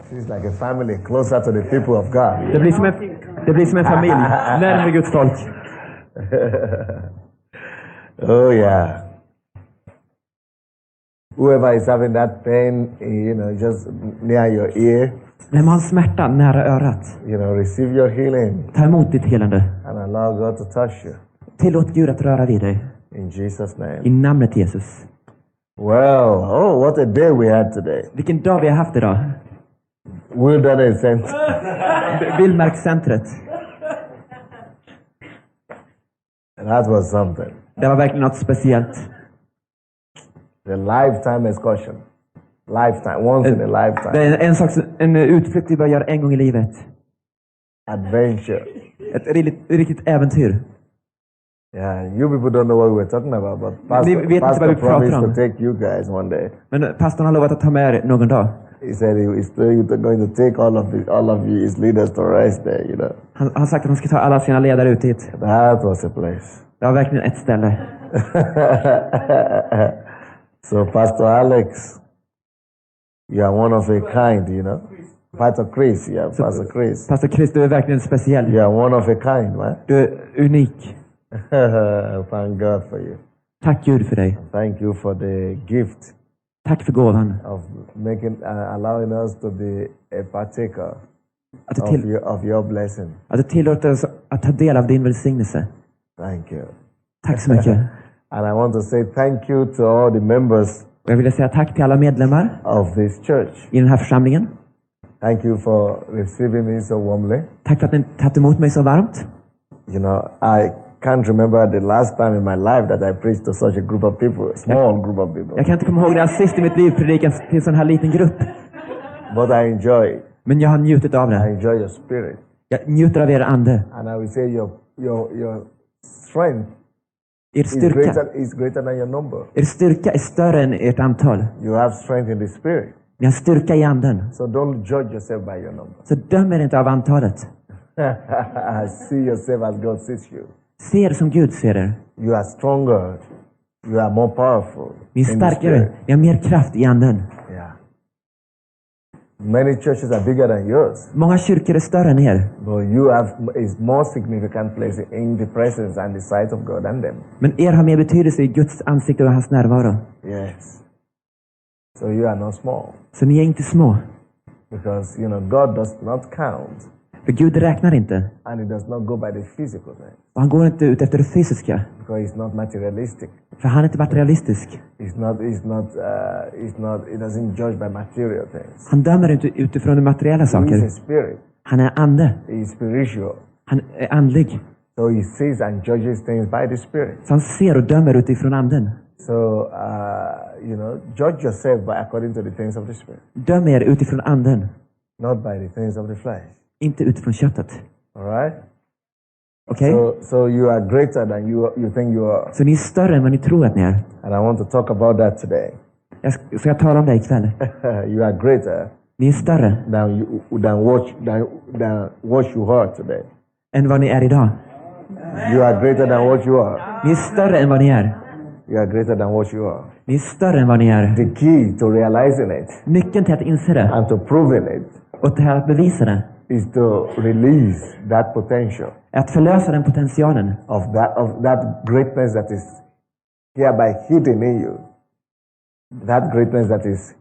She's like a family closer to the people of God. Det blir som en familj, närmare Guds folk. Oh yeah. Whoever is having that pain, just near your ear, Vem har smärta nära örat? receive your healing Ta emot ditt helande. and allow God to touch you. Tillåt Gud att röra vid dig. In Jesus' name. I namnet Jesus. Well, what a day we had today. Vilken dag vi har haft idag. Wilderness Center. Vildmarkscentret. That was something. Det var verkligen något speciellt. The lifetime excursion. Lifetime, once in a lifetime. Det är en utflykt vi bör göra en gång i livet. Adventure. Ett riktigt äventyr. Yeah, you people don't know what we were talking about, but Ni vet inte vad Pastor vi pratar promised om. to take you guys one day. Men pastorn har lovat att ta med er någon dag. He said he's going to take all of you, his leaders, to rest there, Han har sagt att han ska ta alla sina ledare ut dit. That was a place. Det var verkligen ett ställe. So Pastor Alex, you are one of a kind, Pastor Chris, Pastor Chris. Pastor Chris, du är verkligen speciell. You are one of a kind, man. Du är unik. Thank God for you. Tack Gud för dig. Thank you for the gift Tack för gåvan. of allowing us to be a partaker Att of your blessing. du tillåter oss att ta del av din välsignelse. Thank you. Tack så mycket. And I want to say thank you to all the members Och jag vill säga tack till alla medlemmar of this church. i den här församlingen. Thank you for receiving me so warmly. Tack för att ni tagit emot mig så varmt. I can't remember the last time in my life that I preached to such a group of people, small group of people. Jag kan inte komma ihåg när jag sist i mitt liv predikade till en sån här liten grupp. But I enjoy it. Men jag har njutit av I det. enjoy your spirit. Jag njuter av er ande. And I will say your strength Er styrka, is greater than your number. er styrka är större än ert antal. You have strength in the spirit. Ni har styrka i anden. So don't judge yourself by your number. Så döm er inte av antalet. See yourself as God sees you. Se er som Gud ser er. You are stronger. You are more powerful. Ni är in the starkare. spirit. Ni har mer kraft i anden. Yeah. Many churches are bigger than yours. Många kyrkor är större än er. But you have a more significant place in the presence and the sight of God than them. Men er har mer betydelse i Guds ansikte och hans närvaro. Yes. So you are not small. Så ni är inte små. Because, God does not count. För Gud räknar inte. And he does not go by the physical thing. Och han går inte ut efter det fysiska. Because he's not materialistic. För han är inte materialistisk. He doesn't judge by material things. Han dömer inte utifrån de materiella He is a saker. spirit. Han är ande. He is spiritual. Han är andlig. So he sees and judges things by the spirit. Så han ser och dömer utifrån anden. So, judge yourself according to the things of the spirit. Döm er utifrån anden. Not by the things of the flesh. Inte utifrån köttet. All right? Okej? So you are greater than you think you are. Så ni är större än vad ni tror att ni är. And I want to talk about that today. Jag ska tala om det ikväll. You are greater Ni är större than what you are today. än vad ni är idag. You are greater than what you are. Ni är större än vad ni är. You are greater than what you are. Ni är större än vad ni är. The key to realizing it Nyckeln till att inse det and to proving it och till att bevisa det is to release that potential är att förlösa den potentialen of that greatness that is hereby hidden in you. That greatness that is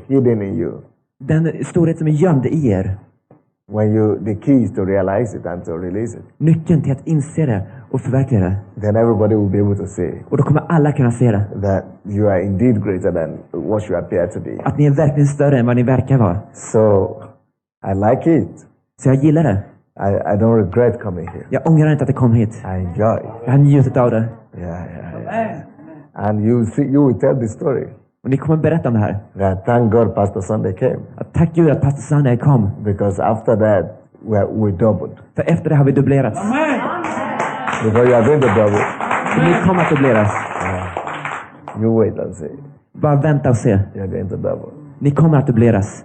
hidden in you. den storhet som är gömd i er. The key is to realize it and to release it. Nyckeln till att inse det och förverkliga det. Then everybody will be able to see Och då kommer alla kunna se det. that you are indeed greater than what you appear to be. Att ni är verkligen större än vad ni verkar vara. So, I like it. Så jag gillar det. I don't regret coming here. Jag ångrar inte att jag kom hit. I enjoy it. Jag har njutit av det. Yeah. And you will tell the story. Och ni kommer berätta om det här. That thank God Pastor Sunday came. Att tack Gud att pastor Sunday kom. Because after that, we doubled. För efter det har vi dubblerats. Because you are going to double. Och ni kommer att dubbleras. You wait and see. Bara vänta och se. You're going to double. Ni kommer att dubbleras.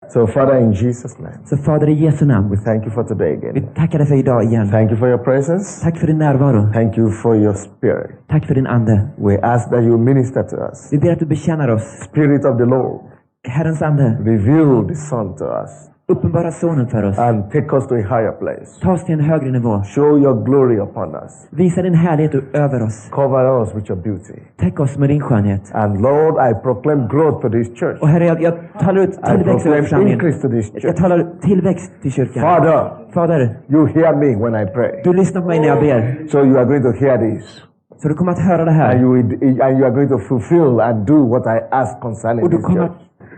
So Father, in Jesus' name, Så Fader i Jesu namn. we thank you for today Vi again. tackar dig för idag igen. Thank you for your presence. Tack för din närvaro. Thank you for your spirit. Tack för din ande. We ask that you minister to us. Vi ber att du betjänar oss. Spirit of the Lord, Herrens ande, reveal the Son to us, uppenbara sonen för oss. and take us to a higher place. Ta oss till en högre nivå. Show your glory upon us. Visa din härlighet över oss. Cover us with your beauty. Täck oss med din skönhet. And Lord, I proclaim growth to this church. Och Herre, jag talar ut I tillväxt över proclaim församlingen. increase to this Jag church. talar tillväxt till kyrkan. Fader, Fader, you hear me when I pray. du lyssnar på mig när jag ber. So you are going to hear this. Så du kommer att höra det And här. you are going to fulfill and do what I ask concerning Och this church.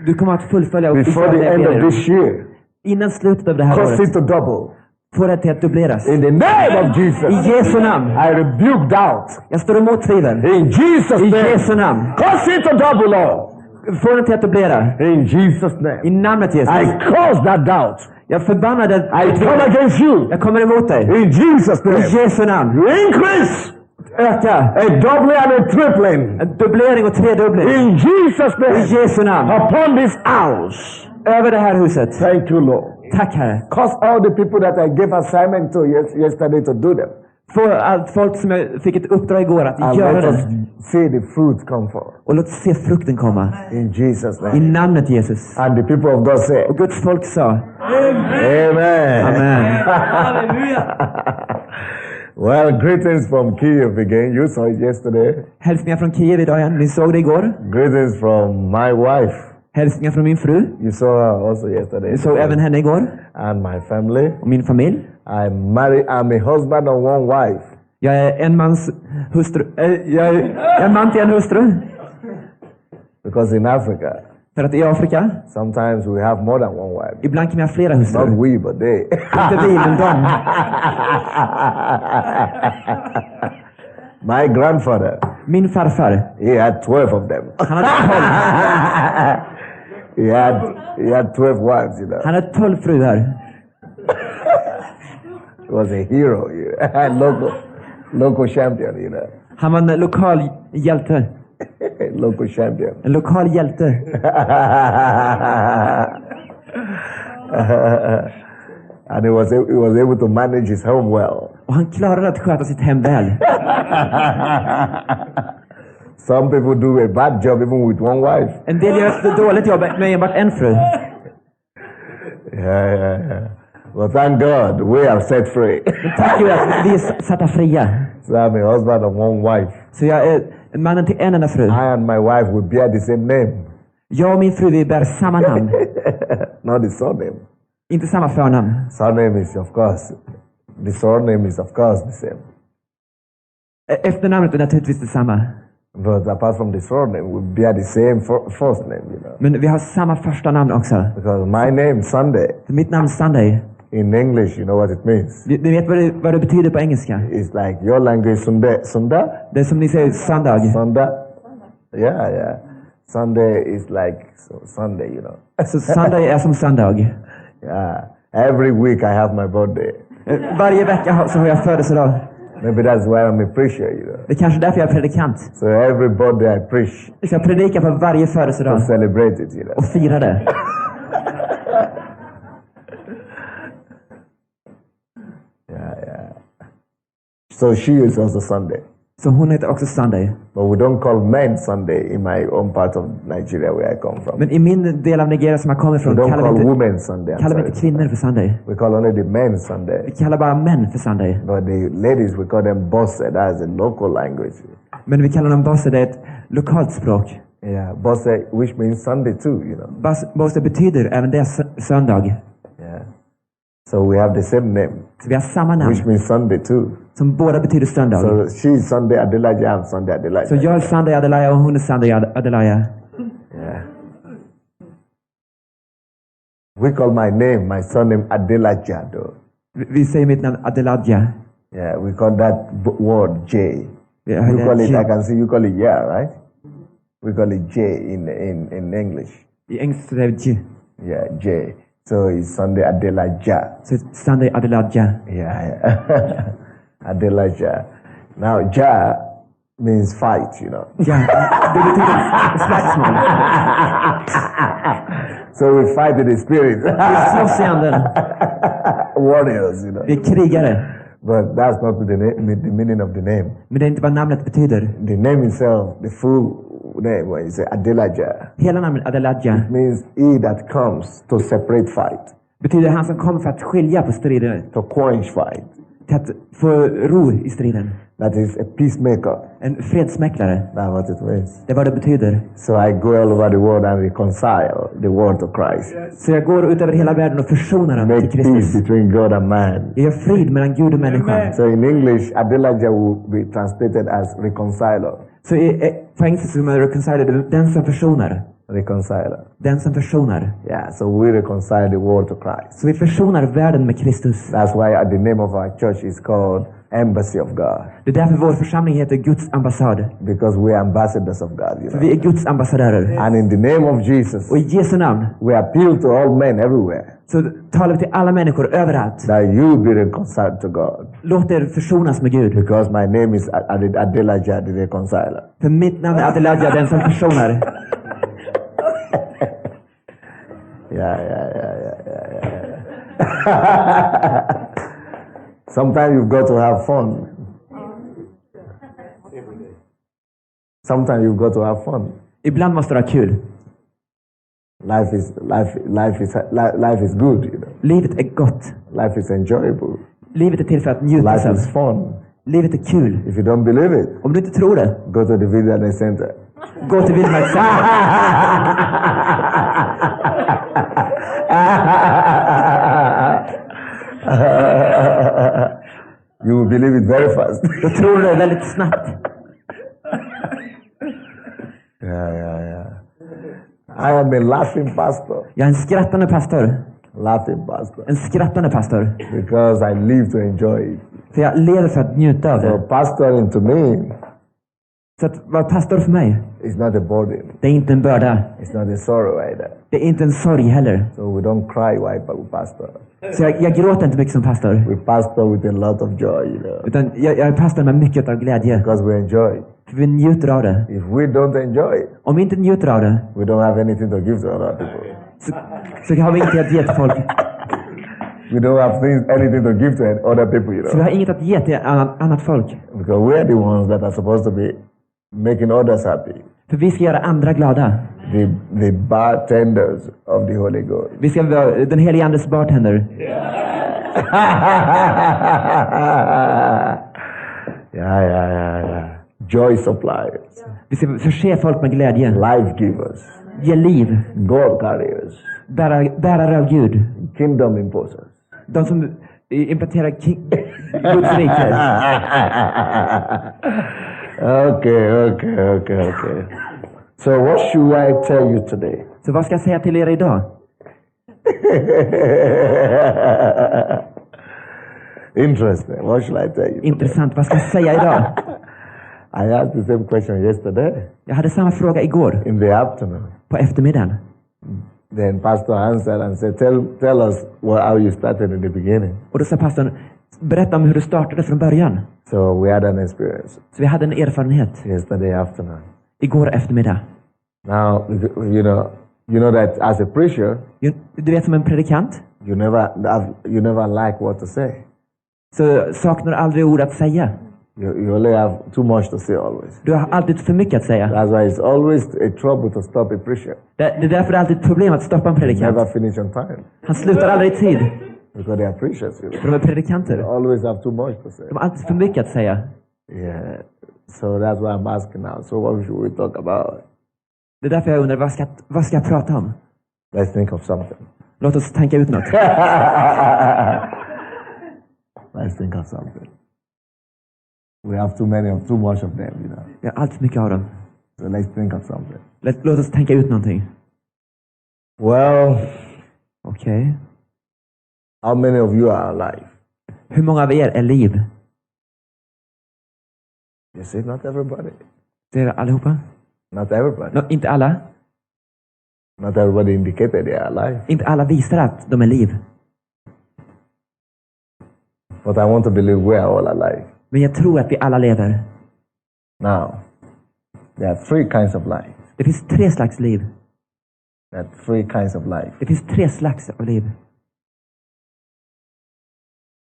du kommer att fullfölja och Before utföra the det jag end ber of dig. this year, Innan slutet av det här cause året. it to double. Får det till att dubbleras. In the name of Jesus, I Jesu namn. I rebuke doubt. Jag står emot tvivel. In Jesus' I name, Jesu namn. cause it to double, Lord. Får det till att dubblera. In Jesus' name, I namnet Jesus. I cause that doubt. Jag förbannar det. I come against you. Jag kommer emot dig. In Jesus' name, I Jesu namn. you increase. Öka. A doubling and a tripling. En dubblering och tredubbling. In Jesus' I name, Jesu namn. upon this house. Över det här huset. Thank you, Lord. Tack Herre. Cause all the people that I gave assignment to yesterday to do them. För allt folk som jag fick ett uppdrag igår att And göra let us det. see the fruit come forth. Och låt oss se frukten komma. In Jesus' I name. namnet Jesus. And the people of God say, Och Guds folk sa. Amen. Amen. Well, greetings from Kiev again. You saw it yesterday. Hälsningar från Kiev idag igen. Ni såg det igår. Greetings from my wife. Hälsningar från min fru. You saw her also yesterday. Ni såg även henne igår. And my family. Och min familj. I'm a husband of one wife. Jag är en mans hustru. Jag är en man till en hustru. Because in Africa, För att i Afrika, sometimes we have more than one wife. ibland kan vi ha flera Not hustrur. we, but they. Inte vi, men de. My grandfather, Min farfar, he had 12 of them. han hade 12. He had 12 wives, you know. Han hade 12 fruar. He was a hero, you know. local champion, you know. Han var en lokal hjälte. Local champion. En lokal hjälte. And he was able to manage his home well. Och han klarade att sköta sitt hem väl. Some people do a bad job even with one wife. En del gör ett dåligt jobb med enbart en fru. Yeah. But thank God, we are set free. Tack Gud att vi är satta fria. So I'm a husband of one wife. Så jag är mannen till en enda fru. I and my wife will bear the same name. Jag och min fru, vi bär samma namn. Not the surname. Inte samma förnamn. Surname is of course. The surname is of course the same. Efternamnet är naturligtvis detsamma. But apart from the surname, we bear the same first name, you know. Men vi har samma första namn också. Because my name, Sunday, För mitt namn Sunday. in English, you know what it means? Ni vet vad det betyder på engelska? It's like your language, Sunda. Det är som ni säger söndag. Sunda. Yeah. Sunday is like Sunday, you know. Så Sunday är som söndag. Yeah. Every week I have my birthday. Varje vecka så har jag födelsedag. Maybe that's why I'm a preacher, you know. Det är kanske därför jag är predikant. So every birthday I preach Så jag predikar på varje to födelsedag. celebrate it, you know. Och firar det. Yeah. So she is also Sunday. Så hon heter också Sunday. But we don't call men Sunday in my own part of Nigeria where I come from. Men i min del av Nigeria som jag kommer We från don't kallar call vi inte, women Sunday. I'm kallar vi sorry. inte kvinnor för Sunday. We call only the men Sunday. Vi kallar bara män för Sunday. But the ladies, we call them bosse. That is a local language. Men vi kallar dem bosse, det är ett lokalt språk. Yeah, bosse, which means Sunday too, you know. Bosse betyder även det söndag. Yeah. So we have the same name, Så vi har samma namn which means Sunday too. som båda betyder söndag. So she's Sunday Adelaja, I'm Sunday Adelaja. Så jag är Sunday Adelaja och hon är Sunday Adelaja. Yeah. We call my name, my surname Adelaja though. Vi säger mitt namn Adelaja. Yeah, we call that word J. Vi You har call it, J. I can see you call it yeah, right? We call it J in English. I engelska är det J. Yeah, J. So it's Sunday Adelaja. Så Sunday Adelaja. Yeah. Adelaja. Now, Ja means fight, you know. Ja, det betyder slagsmål. So we fight in the spirit. Vi slåss i anden. Warriors, you know. Vi är krigare. But that's not the meaning of the name. Men det är inte vad namnet betyder. The name itself, the full name is Adelaja. Hela namnet Adelaja It means he that comes to separate fight, betyder han som kommer för att skilja på striden, to quench fight. till att få ro i striden. That is a peacemaker. En fredsmäklare. That's what it means. Det är vad det betyder. So I go all over the world and reconcile the world to Christ. Så jag går ut över hela världen och försonar dem Make till peace Kristus. between God and man. Jag gör frid mellan Gud och människan. So in English, Adelaja will be translated as reconciler. Så på engelska så är reconciler den som försonar. Reconciler. Den som försonar. Yeah, so we reconcile the world to Christ. Så vi försonar världen med Kristus. That's why the name of our church is called Embassy of God. Det är därför vår församling heter Guds ambassad. Because we are ambassadors of God. You För know? vi är Guds ambassadörer. And in the name of Jesus, Och i Jesu namn we appeal to all men everywhere så talar vi till alla människor överallt. that you be reconciled to God. Låt er försonas med Gud. Because my name is Adelaja, the reconciler. För mitt namn är Adelaja, den som försonar. Yeah. Sometimes you've got to have fun. Sometimes you've got to have fun. Ibland måste du ha kul. Life is good, you know. Livet är gott. Life is enjoyable. Livet är till för att njutas Life av. is fun. Livet är kul. If you don't believe it, Om du inte tror det, go to the Wilderness Center. gå till Vildmarkscentrum. You will believe it very fast. Då tror du det väldigt snabbt. Yeah. I am a laughing pastor. Jag är en skrattande pastor. Laughing pastor. En skrattande pastor. Because I live to enjoy it. För jag lever för att njuta av So det. pastoring to me Så att vara pastor för mig, is not a burden. det är inte en börda. It's not a sorrow either. Det är inte en sorg heller. So we don't cry while we pastor. Så jag gråter inte mycket som pastor. We pastor with a lot of joy, you know. Utan jag är pastor med mycket av glädje. Because we enjoy. För vi njuter av det. If we don't enjoy, Om vi inte njuter av det, we don't have anything to give to other people. så har vi inget att ge till folk. We don't have anything to give to other people, you Så vi know. har inget att ge till annat folk. Because we are the ones that are supposed to be making others happy. För vi ska göra andra glada. The bartenders of the Holy Ghost. Vi ska vara den helige Andes bartender. Yeah. Joy suppliers. Vi ska förse folk med glädje. Life givers. Ge liv. God carriers. Bärare av Gud. Kingdom imposers. De som implanterar Guds rike. Okay. So what should I tell you today? Så vad ska jag säga till er idag? Interesting. What should I tell you? Intressant. Vad ska jag säga idag? I asked the same question yesterday Jag hade samma fråga igår in the afternoon. på eftermiddagen. Then pastor answered and said, tell us how you started in the beginning. Och då sa pastorn, berätta om hur du startade från början. So we had an experience Så vi hade en erfarenhet yesterday afternoon. igår eftermiddag. Now, you know that as a preacher, Du vet, som en predikant you never like what to say. så saknar du aldrig ord att säga. You only have too much to say always. Du har alltid för mycket att säga. That's why it's always a trouble to stop a preacher. Det är därför det är alltid ett problem att stoppa en predikant. Never finish on time. Han slutar aldrig i tid. Because they are preachers, you know. För de är predikanter. They always have too much to say. De har alltid för mycket att säga. Yeah. So that's why I'm asking now. So what should we talk about? Det är därför jag undrar, vad ska jag prata om? Let's think of something. Låt oss tänka ut något. Let's think of something. We have too much of them, you know. Vi har alltid mycket av dem. So let's think of something. Låt oss tänka ut någonting. Well, Okej. how many of you are alive? Hur många av er är liv? You see, not everybody. Det är allihopa? Not everybody. Inte alla. Not everybody indicated they are alive. Inte alla visar att de är liv. But I want to believe we are all alive. Men jag tror att vi alla lever. Now, there are three kinds of life. Det finns 3 slags liv. There are three kinds of life. Det finns 3 slags av liv.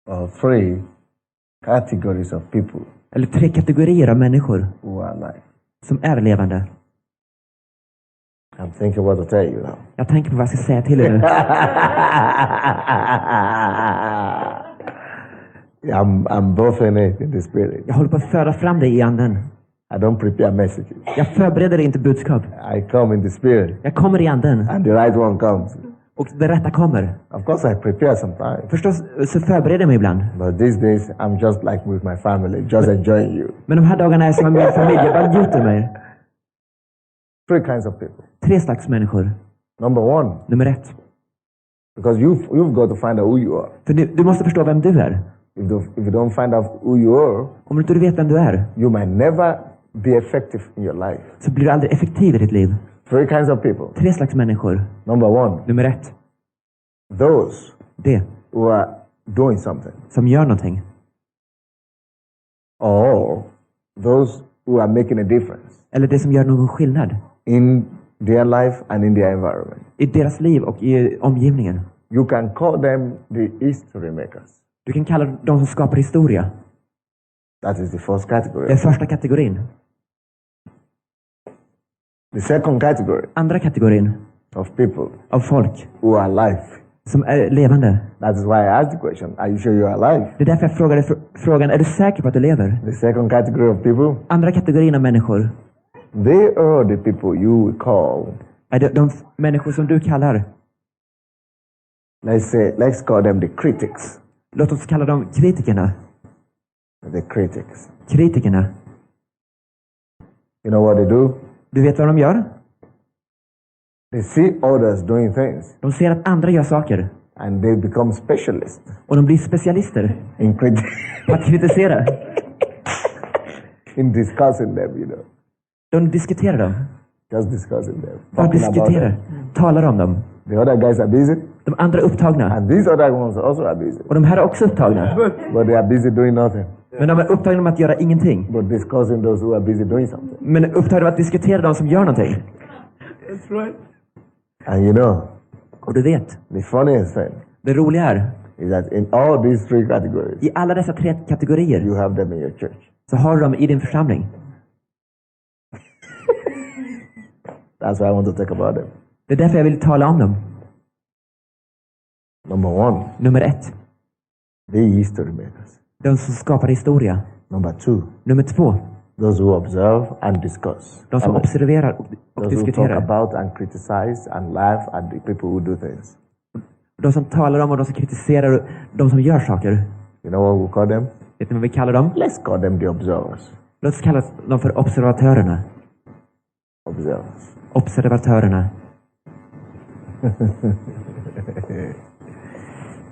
Or three categories of people Eller 3 kategorier av människor who are alive. som är levande. I'm thinking what to tell you now. Jag tänker på vad jag ska säga till er nu. I'm buffing it in the spirit. Jag håller på att föra fram det i anden. I don't prepare messages. Jag förbereder inte budskap. I come in the spirit. Jag kommer i anden. And the right one comes. Och det rätta kommer. Of course I prepare sometimes. Förstås så förbereder jag mig ibland. But these days I'm just like with my family, just enjoying you. Men de här dagarna är som med min familj. Jag bara njuter mig. 3 kinds of people. 3 slags människor. Number 1. Nummer 1. Because you've got to find out who you are. För du måste förstå vem du är. If you don't find out who you are, Om du inte vet vem du är, you might never be effective in your life. så blir du aldrig effektiv i ditt liv. 3 kinds of people. 3 slags människor. Number 1. Nummer 1. Those Det who are doing something. som gör någonting. Or those who are making a difference Eller det som gör någon skillnad. in their life and in their environment. I deras liv och i omgivningen. You can call them the history makers. Du kan kalla dem som skapar historia. That is the first category. Det är första kategorin. The second category Andra kategorin of people av folk who are alive. som är levande. That is why I asked the question, are you sure you are alive? Det är därför jag frågade frågan, är du säker på att du lever? The second category of people, Andra kategorin av människor they are the people you will call, är de människor som du kallar. let's call them the critics. Låt oss kalla dem kritikerna. The critics. Kritikerna. You know what they do? Du vet vad de gör? They see others doing things De ser att andra gör saker. and they become specialists Och de blir specialister in på att kritisera. in discussing them, you know. De diskuterar dem. Just discussing them. Bara Talking about diskuterar. them. Talar om dem. The other guys are busy De andra är upptagna. and these other ones also are busy. Och de här är också upptagna. But they are busy doing nothing. Men de är upptagna med att göra ingenting. But discussing those who are busy doing something. Men upptagna med att diskutera de som gör någonting. That's right. And you know, Och du vet, the funniest thing det roliga är, is that in all these 3 categories, i alla dessa 3 kategorier you have them in your church. så har du dem i din församling. That's why I want to talk about them. Det är därför jag vill tala om dem. Number 1, Nummer 1. the history makers. De som skapar historia. Number 2, Nummer 2. those who observe and discuss. De som observerar och Those who talk diskuterar. about and criticize and laugh at the people who do things. De som talar om och de som kritiserar och de som gör saker. You know what we call them? Vet ni vad vi kallar dem? Let's call them the observers. Låt oss kalla dem för observatörerna. Observers. Observatörerna.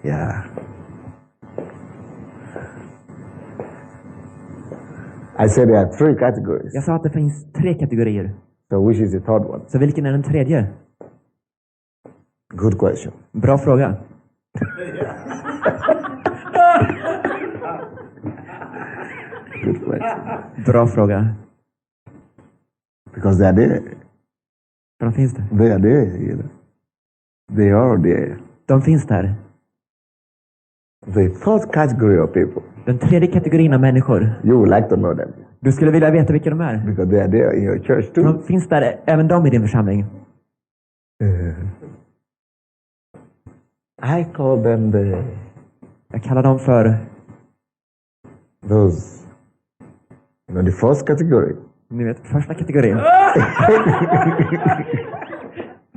Yeah. I said there are 3 categories. Jag sa att det finns 3 kategorier. So which is the third one? Så vilken är den tredje? Good question. Bra fråga. Good question. Bra fråga. Because they are there. För de finns där. They are there, you know. They are there. De finns där. The third category of people, Den tredje kategorin av människor. you would like to know them. Du skulle vilja veta vilka de är. Because they are there in your church too. De finns där, även de i din församling. I call them Jag kallar dem för, those, you know, the first category ni vet, första kategorin.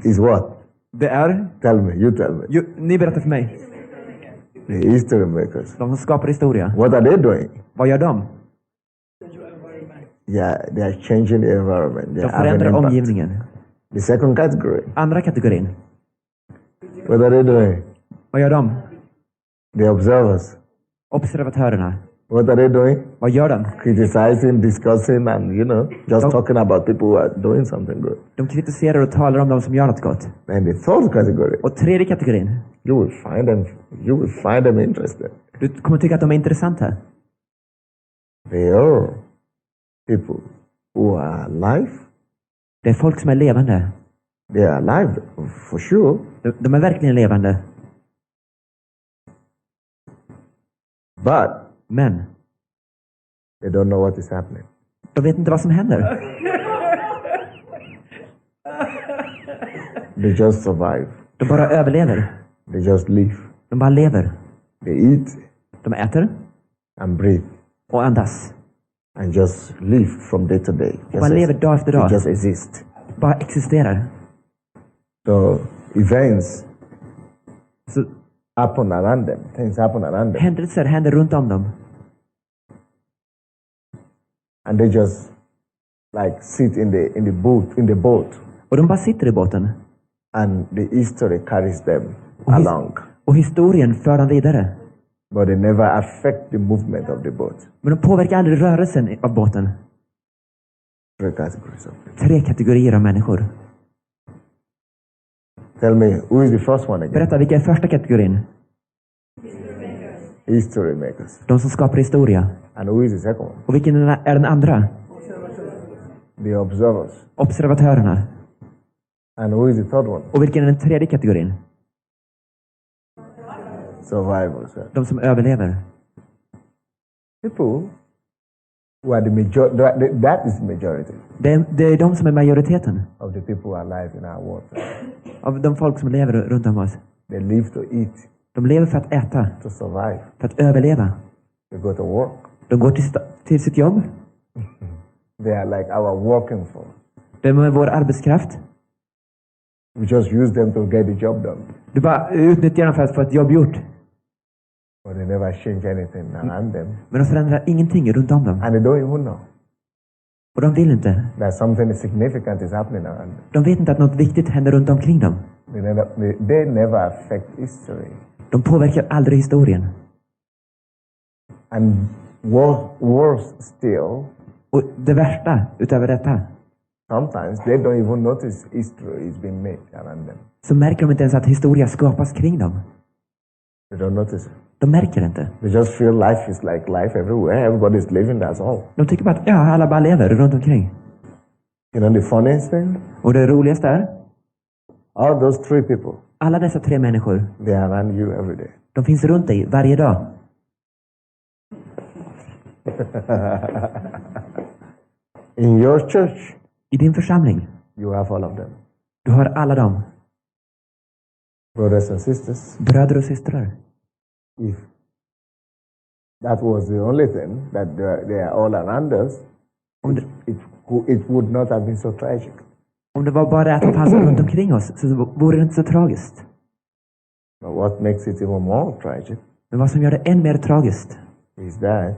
is what? Det är, Tell me, you tell me. ni berättar för mig. The history makers. De som skapar historia. What are they doing? Vad gör de? Yeah, they are changing the environment. They De are having förändrar impact. omgivningen. The second category, Andra kategorin. what are they doing? Vad gör de? The observers. Observatörerna. What are they doing? Vad gör de? Criticizing, discussing, and, you know, just talking about people who are doing something good. De kritiserar och talar om de som gör något gott. And the third category, Och tredje kategorin. you will find them interesting. Du kommer tycka att de är intressanta. They are people who are alive. Det är folk som är levande. They are alive, for sure. De är verkligen levande. But Men they don't know what is happening. de vet inte vad som händer. They just survive. De bara överlever. They just live. De bara lever. They eat De äter and breathe och andas. and just live from day to day. Och bara lever dag efter dag. They just exist. Bara existerar. So events Så happen around them. Things happen around them. händelser händer runt om dem. And they just like sit in the boat. Och de bara sitter i båten. And the history carries them along. Och historien för dem vidare. But they never affect the movement of the boat. Men de påverkar aldrig rörelsen av båten. 3 categories of people. 3 kategorier av människor. Tell me, who is the first one again? Berätta, vilka är första kategorin? History makers. De som skapar historia. And who is the second one? Och vilken är den andra? The observers. Observatörerna. And who is the third one? Och vilken är den tredje kategorin? Survivors. De som överlever. People who are that is the majority Det är de som är majoriteten of the people who are alive in our world. av de folk som lever runt om oss. They live to eat, De lever för att äta, to survive. för att överleva. They go to work. De går till sitt jobb. They are like our working force. De är vår arbetskraft. We just use them to get the job done. Du bara utnyttjar dem för att få ett jobb gjort. But they never change anything around them. Men de förändrar ingenting runt om dem. And they don't even know Och de vill inte. that something significant is happening around them. De vet inte att något viktigt händer runt omkring dem. They never affect history. De påverkar aldrig historien. And worse still, Och det värsta utöver detta, sometimes they don't even notice history is being made around them. så märker de inte ens att historia skapas kring dem. They don't notice it. De märker inte. They just feel life is like life everywhere. Everybody's living, that's all. De tycker bara att alla bara lever runt omkring. You know the funniest thing? Och det roligaste är, All those 3 people, alla dessa 3 människor, they are around you every day. de finns runt dig varje dag. In your church, I din församling, you have all of them. du har alla dem. Brothers and sisters, Bröder och systrar. if that was the only thing, that they are all around us, it would not have been so tragic. Om det var bara att de fanns runt omkring oss, så vore det inte så tragiskt. But what makes it even more tragic Men vad som gör det än mer tragiskt is that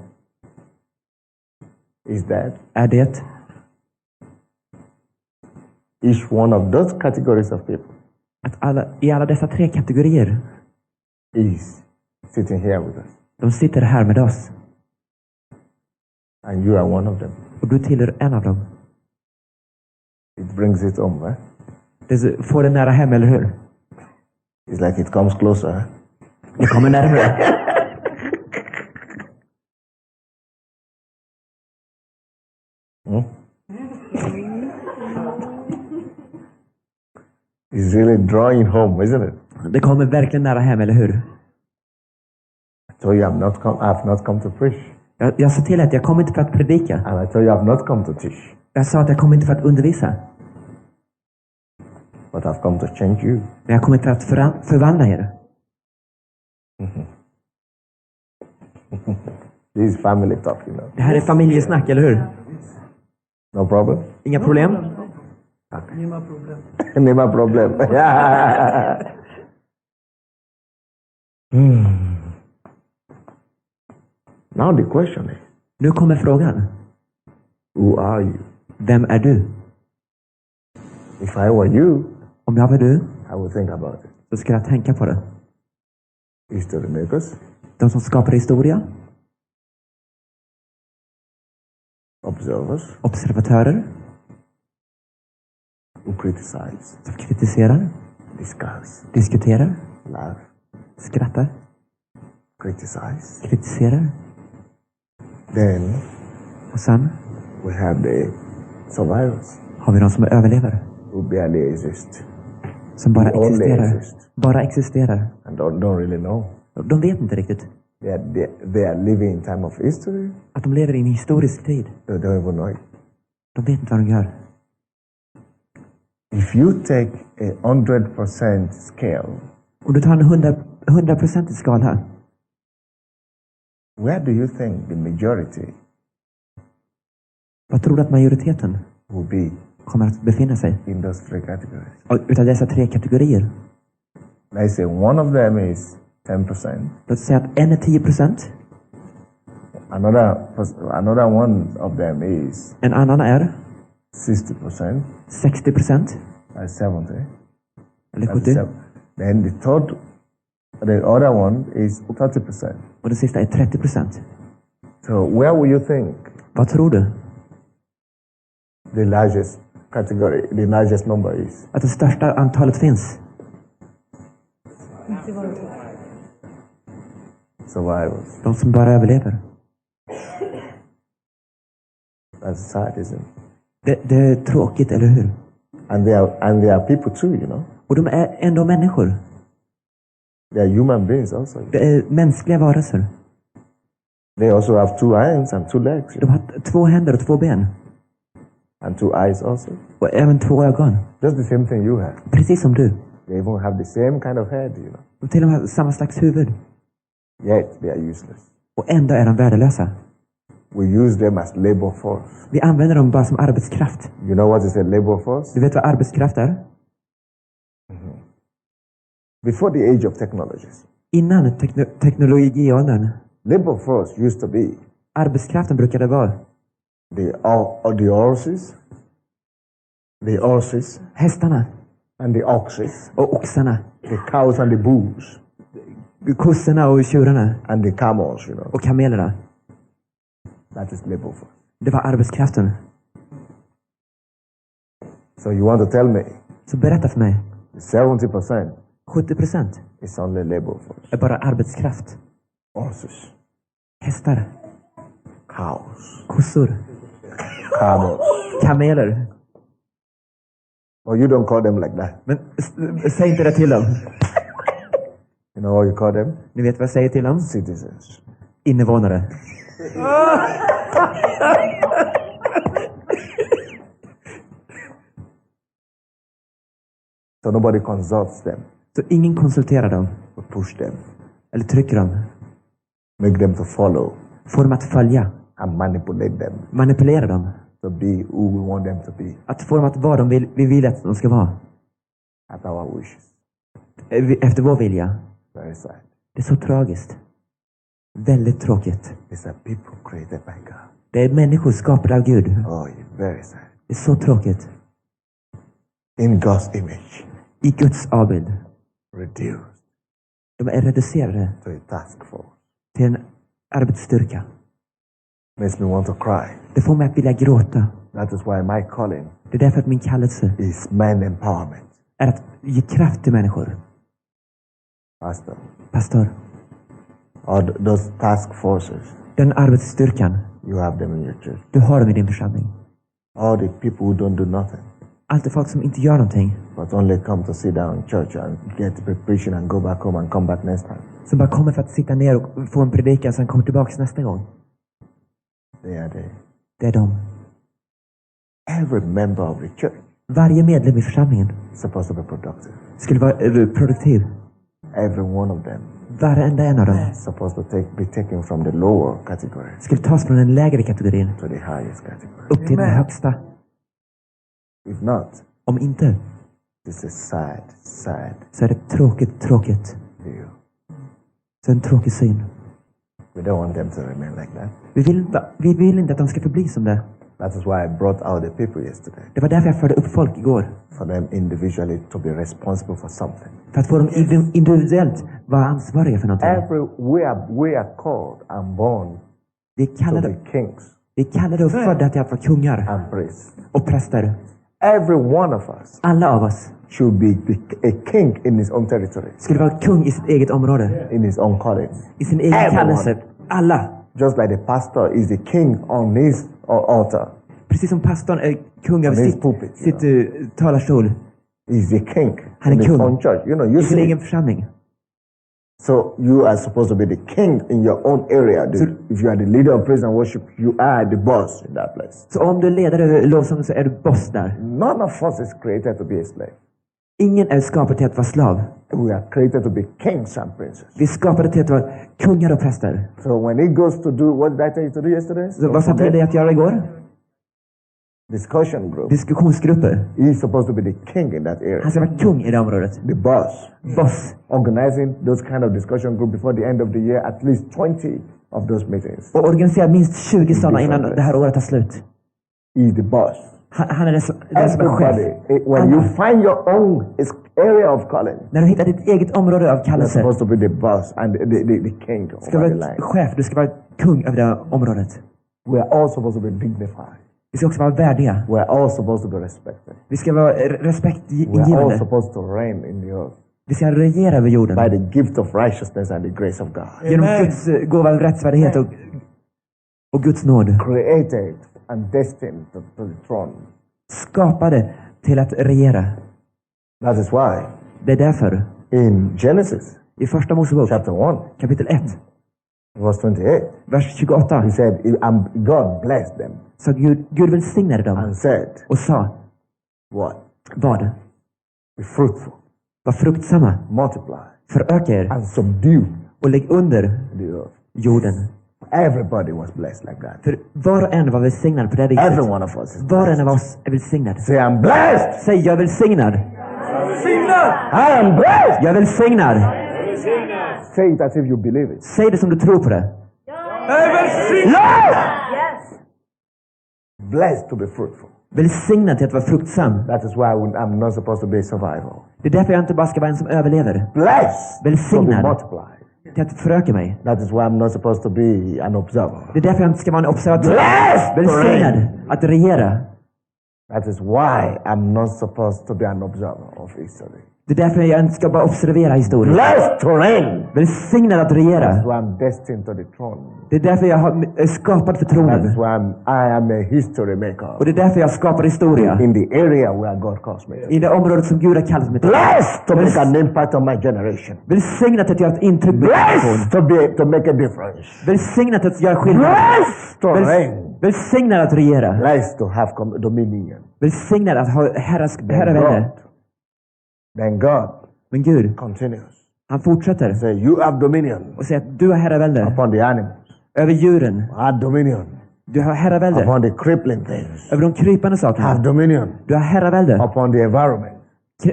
är det each one of those categories of people att i alla dessa 3 kategorier, is sitting here with us. de sitter här med oss. And you are one of them. Och du tillhör en av dem. It brings it home, right? Det får det nära hem, eller hur? It's like it comes closer. Huh? Det kommer närmare. It's really drawing home, isn't it? Det kommer verkligen nära hem, eller hur? I told you I've not come to preach. Jag sa till att jag kom inte för att predika. And I told you I've not come to teach. Jag sa att jag kom inte för att undervisa. But I've come to change you. Men jag kommer för att förvandla er. This is family talk, you know. Det här är familjesnack, eller hur? No problem? Inga problem? Nema problem. Now the question is, Nu kommer frågan. who are you? Vem är du? If I were you, Om jag var du, I would think about it. så skulle jag tänka på det. History makers, De som skapar historia, observers, observatörer, who criticize, som kritiserar, discuss, diskuterar, laugh, skrattar, criticize. kritiserar. Then Och sen we have the survivors har vi de som överlever. who barely exist. Som bara Who only existerar. exist Bara existerar. and don't really know. De vet inte riktigt They are living in time of history. att de lever i en historisk tid. They don't even know it. De vet inte vad de gör. If you take a 100% scale, Om du tar en 100% skala, where do you think the majority vad tror du att majoriteten will be kommer att befinna sig in those three categories? utav dessa 3 kategorier? Let's say one of them is 10%. Låt säga att en är 10%, Another one of them is en annan är 60%, 60%, that's 70. eller That's 70%, seven. Then the other one is 30%. och den sista är 30%. So where will you think Vad tror du the largest category, the largest number is? att det största antalet finns? Survivors. De som bara överlever. That's sad, isn't it? Det är tråkigt, eller hur? And they are people too, you know. Och de är ändå människor. They are human beings also. Det är mänskliga varelser. They also have 2 hands and 2 legs, you De know, har 2 händer och 2 ben. and 2 eyes also. Och även 2 ögon. Just the same thing you have. Precis som du. They even have the same kind of head, you know. De till och med har samma slags huvud. Yet they are useless. Och ändå är de värdelösa. We use them as labor force. Vi använder dem bara som arbetskraft. You know what is a labor force? Du vet vad arbetskraft är? Before the age of technologies, Innan teknologiåldern. labor force used to be Arbetskraften brukade vara the horses, hästarna and the oxes, och oxarna. the cows and the bulls, Kossorna och tjurarna. and the camels, you know. Och kamelerna. That is labor force. Det var arbetskraften. So you want to tell me Så berätta för mig. 70% 70% is only labor force? är bara arbetskraft. Horses, Hästar, cows, kossor, camels. kameler. Or you don't call them like that. Men säg inte det till dem. You know what you call them? Ni vet vad jag säger till dem? Citizens. Invånare. So nobody consults them, Så ingen konsulterar dem. but push them, Eller trycker dem. make them to follow, Får dem att följa. and manipulate them Manipulera dem. to be who we want them to be Att få dem att vara vi vill att de ska vara. at our wishes. Efter vår vilja. Very sad. Det är så tragiskt. Väldigt tråkigt. It's a people created by God. Det är människor skapade av Gud. Oh, it's very sad. Det är så tråkigt. In God's image, I Guds avbild. reduced De är reducerade to a task force. till en arbetsstyrka. Makes me want to cry. Det får mig att vilja gråta. That is why my calling Det är därför att min kallelse is man empowerment. är att ge kraft till människor. Pastor, Pastor, all those task forces, den arbetsstyrkan, you have them in your church. du har dem i din församling. All the people who don't do nothing, Allt är folk som inte gör någonting. but only come to sit down in church and get preparation and go back home and come back next time. Som bara kommer för att sitta ner och få en predikan och sen kommer tillbaka nästa gång. They are there. Det är de. Every member of the church Varje medlem i församlingen is supposed to be productive. skulle vara produktiv. Every one of them Varenda en av dem is supposed to be taken from the lower category skulle tas från den lägre kategorin to the highest category. upp till den högsta. If not, Om inte, it's a sad så är det tråkigt. view. Så en tråkig syn. We don't want them to remain like that. Vi vill inte att de ska förbli som det. That is why I brought out the people yesterday. Det var därför jag förde upp folk igår. For them individually to be responsible for something. För att få dem individuellt vara ansvariga för någonting. We are called and born Vi är to kallade, be kings vi är kallade och födda till att vara kungar and priests. och präster. Every one of us Alla av oss should be a king in his own territory, skulle vara kung i sitt eget område. in his own calling. I sin egen Everyone. kallelse. Alla. Just like the pastor is the king on his altar. Precis som pastorn är kung över On his sitt, pulpit, sitt talarstol. He's the king Han är in his kung. own church. You know, you I sin see, egen församling. So you are supposed to be the king in your own area. If you are the leader of praise and worship, you are the boss in that place. Så om du är ledare över lovsång så är du boss där. None of us is created to be a slave. Ingen är skapad till att vara slav. We are created to be kings and princes. Vi är skapade till att vara kungar och präster. So when he goes to do, what did I tell you to do yesterday? Så vad sa jag till dig att göra igår? Discussion group. Diskussionsgrupper. He's supposed to be the king in that area. Han ska vara kung i det området. The boss. Boss. Organizing those kind of discussion group before the end of the year, at least 20 of those meetings. Och organisera minst 20 sådana innan det här året tar slut. He's the boss. Han är den som är chef. When you find your own area of calling, när du hittar ditt eget område av you're kallelse, supposed to be the boss and the king ska du over the vara line. chef, du ska vara kung över det området. We are all supposed to be dignified. Vi ska också vara värdiga. We are all supposed to be respected. Vi ska vara We are all respektingivande. supposed to reign in the earth Vi ska regera över jorden. by the gift of righteousness and the grace of God. Genom Guds gåva av rättsvärdighet och Guds nåd. Created and destined to the throne. Skapade till att regera. That is why Det är därför in Genesis i första Mosebok chapter 1, kapitel 1 verse 28, vers 28 he said, God blessed them så Gud välsignade dem and said, och sa what? vad? Be fruitful, Var fruktsamma, multiply, föröka er and subdue och lägg under the earth. jorden. Everybody was blessed like that. För var och en var välsignad på det Every viset. one of us is Var och en blessed. av oss är välsignad. Say, I'm blessed. Säg jag är välsignad. I am blessed. Jag är välsignad. Say it as if you believe it. Säg det som du tror på det. Blessed to be fruitful. Välsignad till att vara fruktsam. That is why I'm not supposed to be a survivor. Det är därför jag inte bara ska vara en som överlever. Blessed to be Välsignad multiplied. till att föröka mig. That is why I'm not supposed to be an observer. Det är därför jag inte ska vara en observatör. Blessed to Välsignad reign. att regera. That is why I'm not supposed to be an observer of history. Det är därför jag inte ska bara observera historien. Blessed to reign. Välsignad att That's regera. why I'm destined to the throne. Det är därför jag är skapad för That is tronen. why I am a history maker. Och det är därför jag skapar historia. In the area where God calls me. I det området som Gud har kallat mig till. Blessed to make an impact on my generation. Välsignat att göra ett intryck på min Blessed generation. to make a difference. Välsignat att göra skillnad. Blessed to reign. Välsignad att regera. Blessed to have dominion. Välsignad att ha herravälde. Then God Men Gud, continues. han fortsätter Say, you have dominion och säger att du har herravälde upon the animals. över djuren. Have dominion Du har herravälde upon the crippling things. över de krypande Have sakerna. dominion Du har herravälde upon the environment.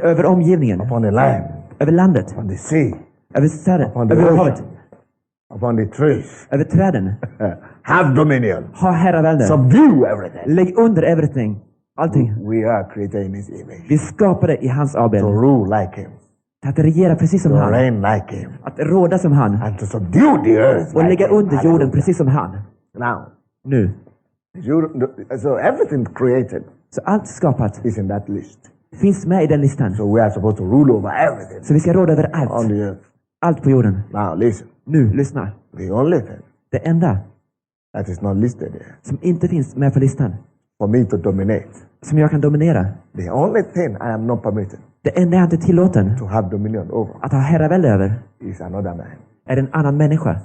över omgivningen, Upon the land. över landet, Upon the sea. över städer, Upon the över ocean. havet, Upon the trees. över träden. Have dominion. Ha herravälde. Subdue everything. Lägg under everything. Allting. We are created in His image. Vi skapade i hans To avbild. rule like Him. Att regera precis som To han. reign like Him. Att råda som han. And to subdue the earth. Och like lägga Him. under jorden Hallelujah. precis som han. Now, Nu. so everything created Så allt skapat is in that list. finns med i den listan. So we are supposed to rule over everything Så vi ska råda över on allt. the earth. Allt på jorden. Now listen. Nu, lyssna. The only thing Det enda that is not listed there som inte finns med på listan, for me to dominate, som jag kan dominera, the only thing I am not permitted det enda jag inte är tillåten to have dominion over att ha herravälde över, is another man är en annan människa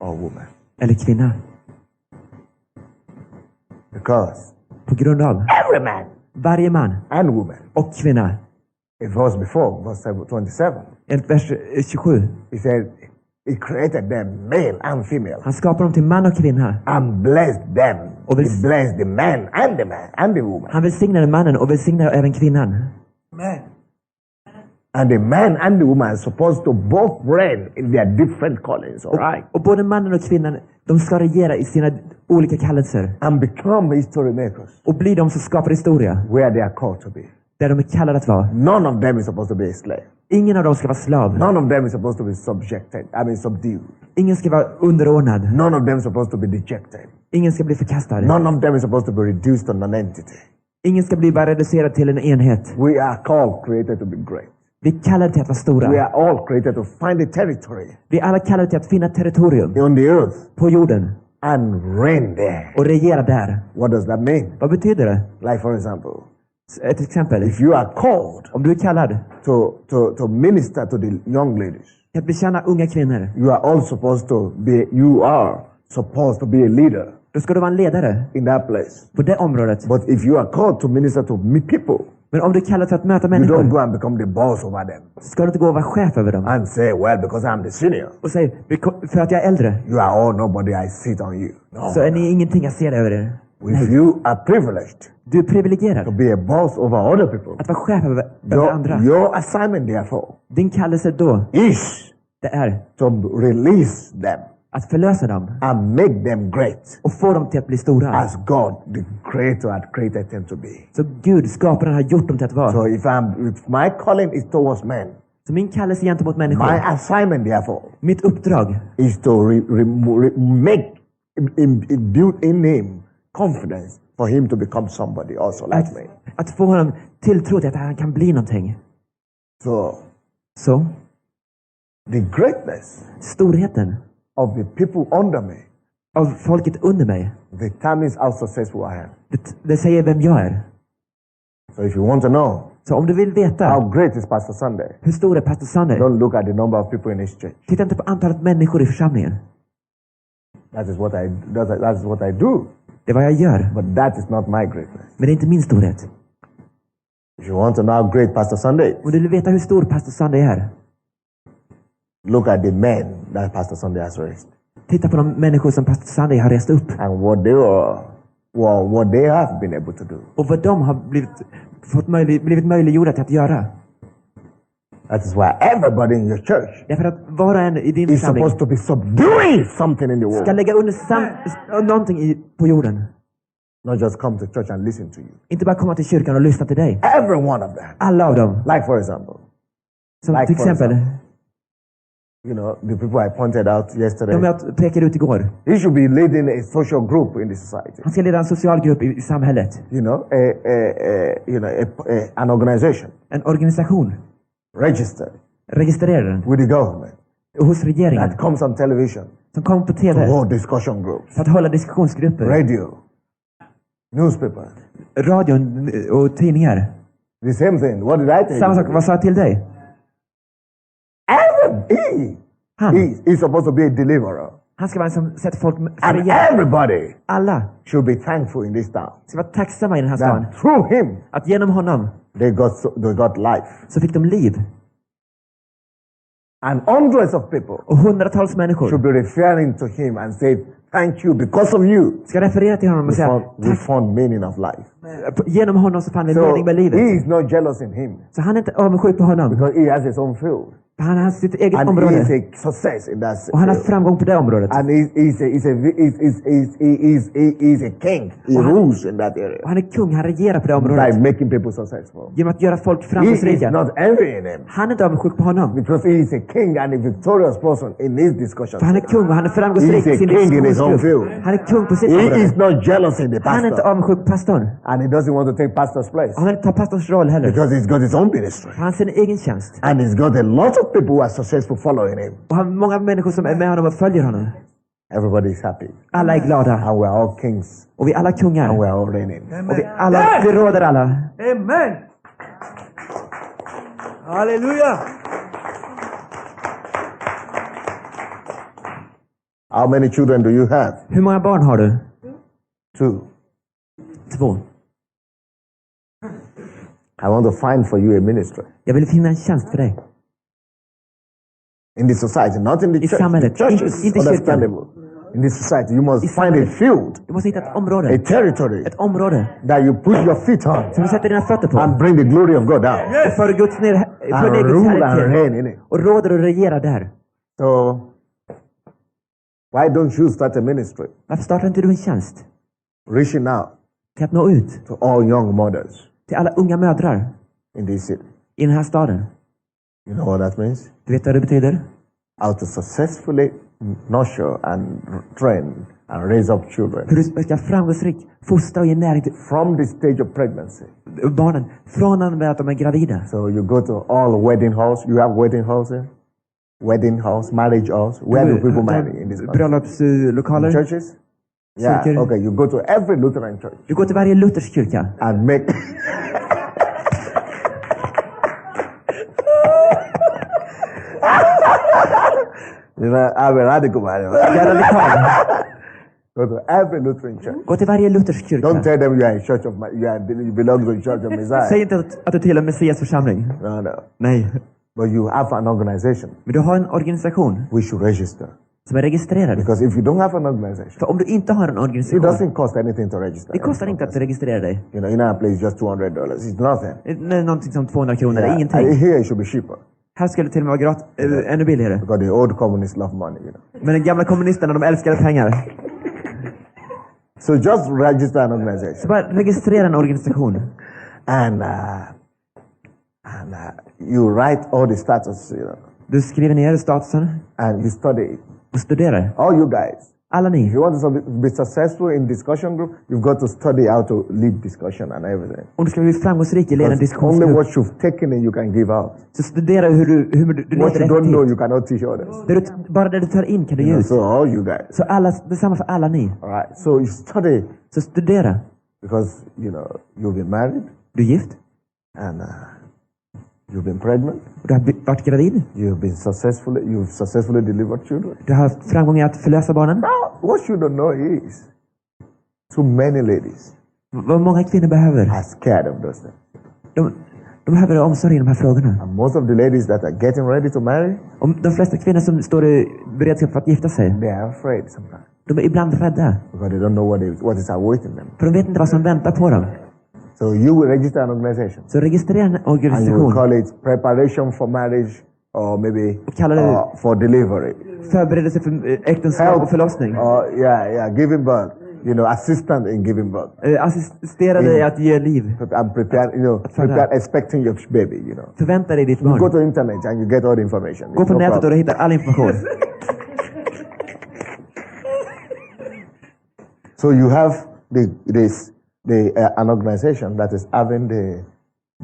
or woman. eller kvinna. Because På grund av every man varje man and woman, och kvinna. it was before, verse 27, Enligt vers 27. he said, He created them male and female Han skapar dem till man och kvinna. and blessed them. Och He blessed the man and the woman. Han välsignade mannen och välsignade även kvinnan. And the man and the woman are supposed to both reign in their different callings, all right? Och både mannen och kvinnan, de ska regera i sina olika kallelser. And become history makers Och bli de som skapar historia. where they are called to be. Där de är kallade att vara. None of them is supposed to be a slave. Ingen av dem ska vara slav. None of them is supposed to be subdued. Ingen ska vara underordnad. None of them is supposed to be dejected. Ingen ska bli förkastad. None of them is supposed to be reduced to non-entity. Ingen ska bli bara reducerad till en enhet. We are called, created to be great. Vi är kallade till att vara We stora. are all created to find a territory Vi är alla kallade till att finna territorium on the earth på jorden and reign there. och regera där. What does that mean? Vad betyder det? Like, for example, Ett exempel. If you are called Om du är kallad to minister to the young ladies, till att betjäna unga kvinnor, you are all supposed to be a leader då ska du vara en ledare in that place. på det området. But if you are called to minister to people, Men om du är kallad för att möta you don't människor, go and become the boss over them så ska du inte gå och vara chef över dem. and say, well, because I'm the senior, Och säga, för att jag är äldre, you are all nobody, I sit on you. No. så är ni ingenting, jag ser över er. If you are privileged Du är to privilegierad be a boss over other people, att vara chef över andra. your assignment therefore Din kallelse då, is det är to release them att förlösa dem and make them great och få dem till att bli stora. as God, the creator, had created them to be. Så Gud, skaparen, har gjort dem till att vara. So if my calling is towards men, Så min kallelse gentemot my människor, assignment therefore mitt uppdrag, is to make build in him confidence for him to become somebody also like me. att få honom tilltro till att han kan bli någonting. So Så, the greatness storheten of the people under me av folket under mig, determines how successful I am. det säger vem jag är. So if you want to know Så om du vill veta how great is Pastor Sunday, hur stor är pastor Sunday, don't look at the number of people in his church. titta inte på antalet människor i församlingen. That is what I do. Det är vad jag gör, But that is not my greatness. men det är inte min storhet. If you want to know how great Pastor Sunday is, Om du vill veta hur stor pastor Sunday är, look at the men that Pastor Sunday has raised titta på de människor som pastor Sunday har rest upp and what they have been able to do. och vad de har blivit möjliggjorda till att göra. That is why everybody in your church Därför att var och en i din is församling supposed to be subduing something in the ska world. lägga under någonting på jorden. Not just come to church and listen to you. Inte bara komma till kyrkan och lyssna till dig. Every one of them. Alla av dem. Like for example, Som Like till for exempel, you know, the people I pointed out yesterday. de jag pekade ut igår. He should be leading a social group in the society. Han ska leda en social grupp i samhället. You know, an organization En organisation. registered Registrera den. with the government Hos regeringen. that comes on television Som kommer på to TV. hold discussion groups, För att hålla diskussionsgrupper. radio, newspaper. Radion och tidningar. The same thing. What did I tell Samma you? sak, vad sa jag till dig? Han. He's supposed to be a deliverer. Han ska vara en som sätter folk And fria. everybody Alla should be thankful in this town ska vara tacksamma i den här stan. that through him Att genom honom they got life. så fick de liv. And hundreds of people Och hundratals människor should be referring to him and say, thank you, because of you, ska referera till honom och säga we found meaning of life. genom honom så fann vi So mening med he livet. is not jealous in him Så han är inte avundsjuk på honom. because he has his own field. Han har sitt eget And he område. is a success in that Och han har field. framgång på det området. And he's a king. He rules in that area Och han är kung, han regerar på det by området. making people successful. Genom att göra folk He is framgångsrika. not envying him Han är inte avundsjuk på honom. because he is a king and a victorious person in his discussion. För han är kung och han är framgångsrik He i is a sin king in his own diskussionsgrupp. field. Han är kung på sitt He område. is not jealous in the Han är inte pastor. avundsjuk på pastorn. And he doesn't want to take pastor's place Han vill inte ta pastorns roll heller. because he's got his own ministry. Han har sin egen tjänst. And he's got a lot of people who are successful following him. Och han har många människor som är med honom och följer honom. Everybody is happy. Alla är glada. And we are all kings. Och vi är alla kungar. And we are all reigning. Och vi råder alla. Amen. Halleluja. How many children do you have? Hur många barn har du? 2. 2. I want to find for you a ministry. Jag vill finna en tjänst för dig. In the society, not in the I church. samhället. The church is Inte kyrkan. understandable. In the society, you must I find a samhället. field, Du måste hitta ett område. a territory Ett område that you put your feet on som du sätter dina fötter på. and bring the glory of God down. Och för Guds ner, för And din egen rule and herre reign in it. och råder och regerar där. So, why don't you start a ministry Varför startar inte du en tjänst? reaching out Till att nå ut to all young mothers till alla unga mödrar in this city? i den här staden. You know what that means? Du vet vad det betyder? How to successfully nurture and train and raise up children Hur du ska framgångsrikt fostra och ge näring till from the stage of pregnancy. barnen från att de är gravida. So you go to all wedding halls. You have wedding halls here? Wedding halls, marriage halls. Where do people marry in this country? Bröllopslokaler. Churches? Yeah, Kyrkor. okay. You go to every Lutheran church Du går till varje luthersk kyrka and make You know, I'm a radical man. Jag är radikal. Go to every Lutheran church. Gå till varje luthersk kyrka. Don't tell them you are in church of you belong to the church of Messiah. Säg inte att du tillhör Messias församling. No. Nej. But you have an organization. Men du har en organisation We should register. som är registrerad. Because if you don't have an organization, För om du inte har en it organisation, doesn't cost anything to register. det kostar inte att registrera dig. You know, in our place, just $200. It's nothing. Det är någonting som 200 kronor, det är I ingenting. hear it should be cheaper. Här skulle det till och med vara ännu billigare. Because the old communists love money, you know. Men de gamla kommunisterna, de älskade pengar. So just register an organization. Så bara registrera en organisation. And you write all the status, you know. Du skriver ner statusen And you study. och studerar. All you guys. Alla If ni. you want to be successful in discussion group, you've got to study how to lead discussion and everything. Om du ska bli framgångsrik i leda en Because only diskussionsgrupp, what you've taken in you can give out. så studera hur du What leder you don't know, effektivt. you cannot teach others. Bara det du tar in kan du ge ut. So all you guys. Så alla, detsamma för alla ni. All right. So you study Så studera. because, you know, you've been married Du är gift. and you've been pregnant. Och du har varit gravid. You've successfully delivered children. Du har haft framgång i att förlösa barnen. Now, what you don't know is too many ladies Vad många kvinnor behöver. are scared of those things. De behöver omsorg i de här frågorna. And most of the ladies that are getting ready to marry, Om de flesta kvinnor som står i beredskap för att gifta sig, they are afraid sometimes de är ibland rädda. because they don't know what is awaiting them. För de vet inte vad som väntar på dem. So you will register an organization Så registrera en and you will organisation. call it preparation for marriage or maybe Kallar det for delivery. förberedelse för äktenskap och förlossning. Giving birth. You know, assistant in giving birth. Assistera dig att ge liv. I'm prepared, prepare expecting your baby, you know. Förvänta dig ditt You go barn. to internet and you get all the information. Gå It's på no nätet och problem. du hittar all information. So you have an organization that is having the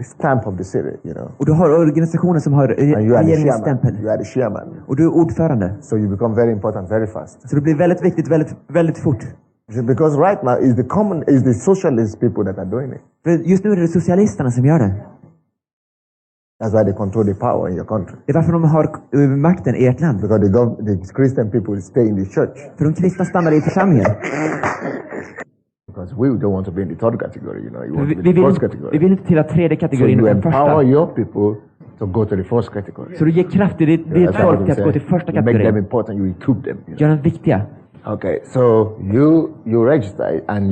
stamp of the city, you know. Och du har organisationer som har And you are the regeringens chairman. stämpel. You are the chairman. Och du är ordförande. So you become very important very fast. Så det blir väldigt viktigt väldigt fort. Because right now is the socialist people that are doing it. För just nu är det socialisterna som gör det. That's why they control the power in your country. Det är varför de har makten i ert land. Because the Christian people stay in the church. För de kristna stannar i församlingen. Because we don't want to be in the third category, you know. You want to be Vi in the vill, first category. vi vill inte tillhöra tredje So kategorin you utan empower första. your people to go to the first category. Så du ger kraft till ditt That's what folk we att gå till say. första You make them kategorin. important, you equip them. You know. Gör dem viktiga. Okay, so you register and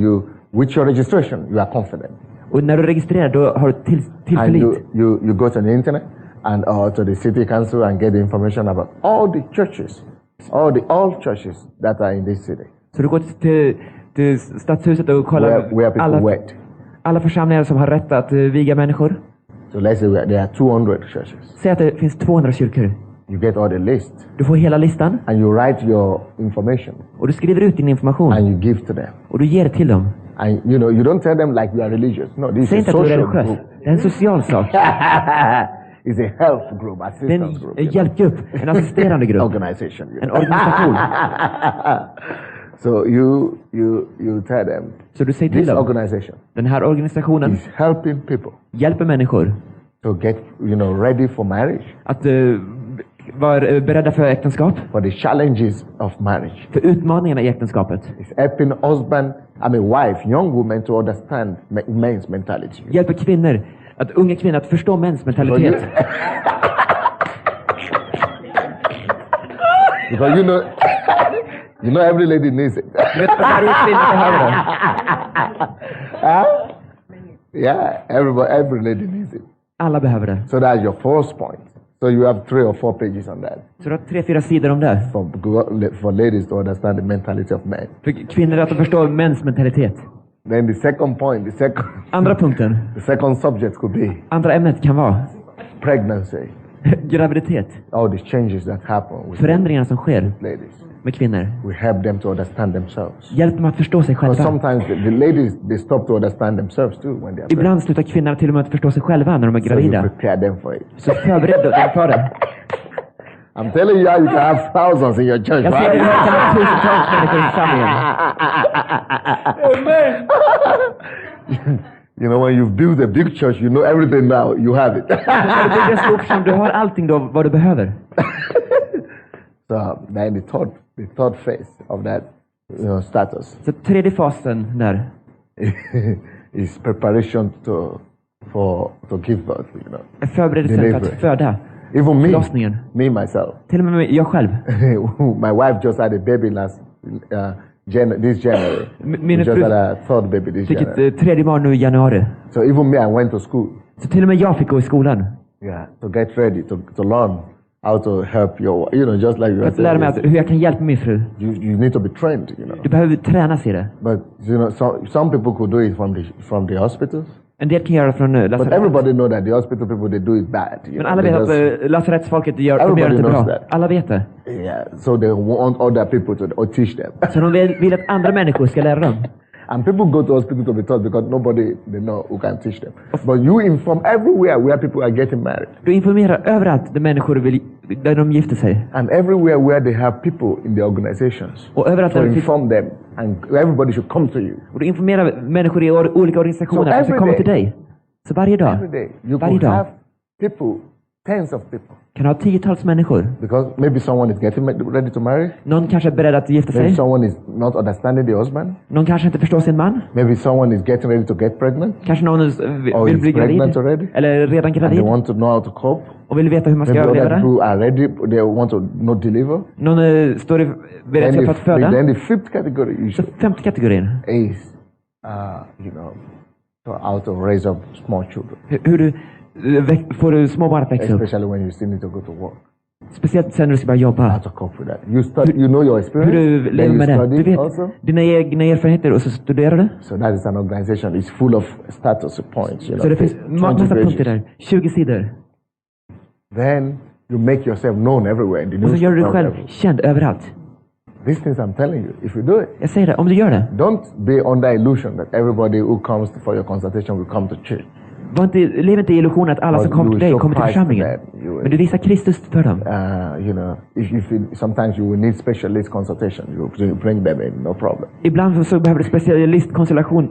with your registration you are confident. Och när du registrerar då har du And tillförlit. you go to the internet and to the city council and get the information about all the churches, all churches that are in this city. Så du går till stadshuset och kollar Where people wed. alla församlingar som har rätt att viga människor. So let's say there are 200 churches. Säg att det finns 200 kyrkor. You get all the list Du får hela listan and you write your information och du skriver ut din information and you give to them. och du ger till dem. And you don't tell them like you are religious. No, this Säg is inte a att du är social religiös. group. Det är en social sak. It's a health group, Det är assistance group. en hjälpgrupp, en assisterande grupp, Organization. You en know. organisation. So you tell them Så du säger till this dem, organization den här organisationen is helping people hjälper människor to get ready for marriage, att vara beredda för äktenskap, for the challenges of marriage. för utmaningarna i äktenskapet. It's helping wife, young women to understand men's mentality. Hjälper kvinnor, unga kvinnor att förstå mäns mentalitet. Because you know every lady needs it. Vet du, varje kvinna behöver det. Yeah, every lady needs it. Alla behöver det. So that's your first point. So you have 3 or 4 pages on that Så du har 3-4 sidor om det. for ladies to understand the mentality of men. För kvinnor att förstå mäns mentalitet. Then the second point, Andra punkten, the second subject could be andra ämnet kan vara pregnancy. graviditet. All the changes that happen with Förändringarna som sker ladies. med kvinnor. We help them to understand themselves. Hjälp dem att förstå sig Because själva. sometimes the ladies, they stop to understand themselves too when they are pregnant. Ibland slutar kvinnor till och med att förstå sig själva när de är So you gravida. prepare them for it. Så förbered dem för det. I'm telling you how you can have thousands in your church, Jag säger det, right? här kan vara tusentals människor i församlingen. You know, when you build a big church, you know everything now. You have it. När du bygger en stor församling, du har allting då vad du behöver. So then the third phase of that status Så tredje fasen där is preparation to give birth. är förberedelsen för att föda. Even me, Förlossningen. myself. Till och med jag själv. My wife just had a baby this January. We just had a third baby this Fick January. ett tredje barn nu i januari. So even me, I went to school. Så till och med jag fick gå i skolan. Yeah, to get ready, to learn how to help your, just like you För att lära mig hur jag kan hjälpa min fru. You need to be trained, Du behöver tränas i det. But some people could do it from the hospitals. En del kan göra det från But lasarett. everybody know that the hospital people, they do it bad. Men alla vet att lasarettsfolket gör det Everybody inte knows bra. that. Alla vet det. Yeah, so they want other people to teach them. Så de vill att andra människor ska lära dem. And people go to hospital to be taught because nobody they know who can teach them. But you inform everywhere where people are getting married. Du informerar överallt där människor där de gifter sig. And everywhere where they have people in the organizations. Och överallt to där inform them. And everybody should come to you. Och du informerar människor i olika organisationer att de ska komma till dig. Så varje dag. Every day. You Varje could dag. have people, tens of people. Kan ha tiotals människor. Because maybe someone is getting ready to marry. Någon kanske är beredd att gifta Maybe sig. someone is not understanding the husband. Någon kanske inte förstår sin man. Maybe someone is getting ready to get pregnant. Kanske någon Or vill is bli gravid. pregnant already. Eller redan And they gravid. want to know how to cope. Och vill veta hur man ska Maybe överleva other det. people are ready. They want to not deliver. Någon står i beredskap för att föda. Then the fifth category you Så should femte kategorin. is, how to raise up small children. Hur du får du små barn att växa upp. Especially when you still need to go to work. Speciellt sen när du ska börja jobba. How to cope with that. You study, you know your Hur experience. du Then lever you med det. study Du vet also. dina egna erfarenheter och så studerar du. So that is an organization. It's full of status points. Så det finns 20 massa punkter pages. där. 20 sidor. Then you make yourself known everywhere in the Och så gör du dig newspaper. själv känd överallt. These things I'm telling you, if you do it, Jag säger det, om du gör det. don't be under illusion that everybody who comes for your consultation will come to church. Lev inte i illusionen att alla som kommer till dig kommer till församlingen. Men du visar Kristus för dem. Sometimes you will need specialist consultation. You bring them in, no problem. Ibland så behöver du specialistkonsultation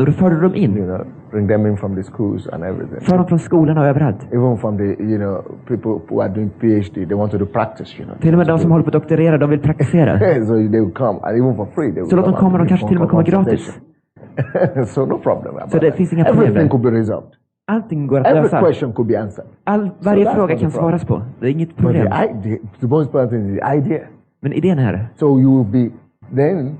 och då för du dem in. Bring them in from the schools and everything. För dem från skolan och överallt. Even from the, people who are doing PhD, they want to do practice, Till och med de som håller på att doktorera, de vill praktisera. So they will come, and even for free. They will Så låt dem come komma, de kanske till och med kommer gratis. So no problem about Så det that. finns inga problem Everything där. could be resolved. Allting går att Every lösa. question could be answered. Varje that's fråga not kan the problem. svaras på. Det är inget But problem. the most important thing is the idea. Men idén är, So you will be, then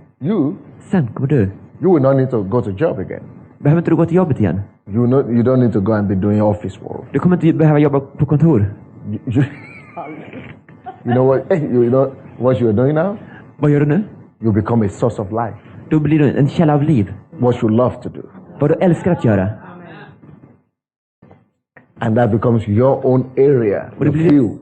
sen kommer du. you will not need to go to job again. Behöver inte du gå till jobbet igen. You don't need to go and be doing office work. Du kommer inte behöva jobba på kontor. You know what you're doing now? Vad gör du nu? You become a source of life. Då blir du en källa av liv. What you love to do. Vad du älskar att göra. And that becomes your own area, Och det the blir field.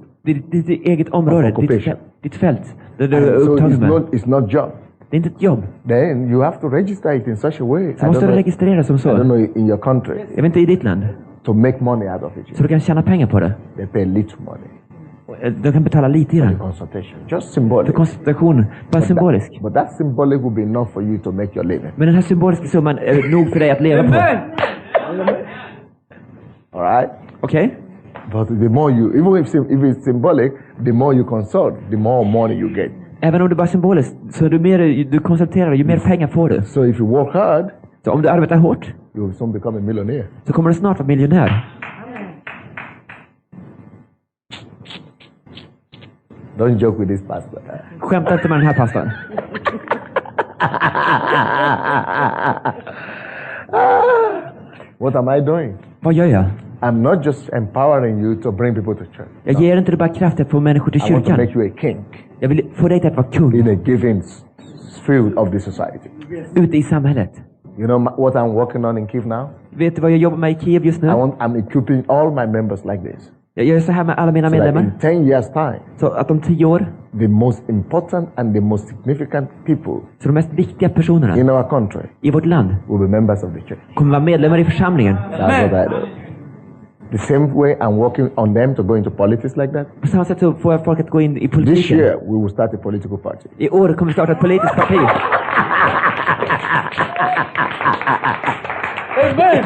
ditt eget område, Of occupation. ditt fält. Där du är And so upptagen med. it's not job. Det är inte ett jobb. Then you have to register it in such a way. Så måste du registrera som I don't så. know in your country Jag vet inte i ditt land. to make money out of it. Så du kan tjäna pengar på det. They pay little money Du kan betala lite i for den. consultation, just symbolic. För konsultation. Bara symbolisk. But that symbolic will be enough for you to make your living. Men den här symboliska summan är nog för dig att leva på. All right. Okej? But the more you, even if it's symbolic, the more you consult, the more money you get. Även om det bara är symboliskt, så är du konsulterar, ju mer pengar får du. So if you work hard, Så om du arbetar hårt, you will soon become a millionaire. så kommer du snart vara miljonär. Don't joke with this pastor. Skämta inte med den här pastorn. What am I doing? Vad gör jag? I'm not just empowering you to bring people to church. Jag ger inte dig bara kraft att få människor till I want to kyrkan. make you a king Jag vill få dig till att vara kung in a given field of the society. ute i samhället. You know what I'm working on in Kiev now? Vet du vad jag jobbar med i Kiev just nu? I'm equipping all my members like this. Jag gör så här med alla mina So that medlemmar. in 10 years time, Så att om 10 år, the most important and the most significant people så de mest viktiga personerna in our country i vårt land will be members of the church. kommer vara medlemmar i församlingen. That's what I do. The same way I'm working on them to go into politics like that. På samma sätt så får jag folk att gå in i This politiken. year we will start a political party. I år kommer vi starta ett politiskt parti.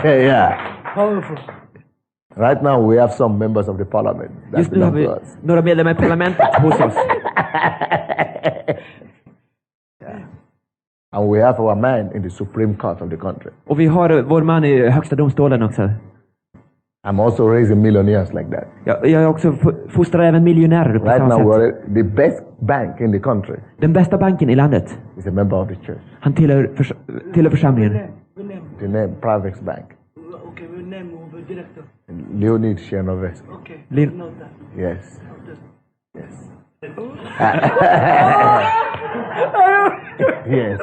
Yeah. Powerful. Right now we have some members of the parliament that Just nu har belong vi to us. några medlemmar i parlamentet hos oss. And we have our man in the Supreme Court of the country. Och vi har vår man i högsta domstolen också. I'm also raising millionaires like that. Jag också fostrar även miljonärer på Right samma now, sätt. the best bank in the country Den bästa banken i landet. is a member of the church. Han tillhör församlingen. The name Privex Bank. Okay, we name of the director. Leonid Chernovetsky. Okay. Lin- Know that. Yes. Yes. Yes.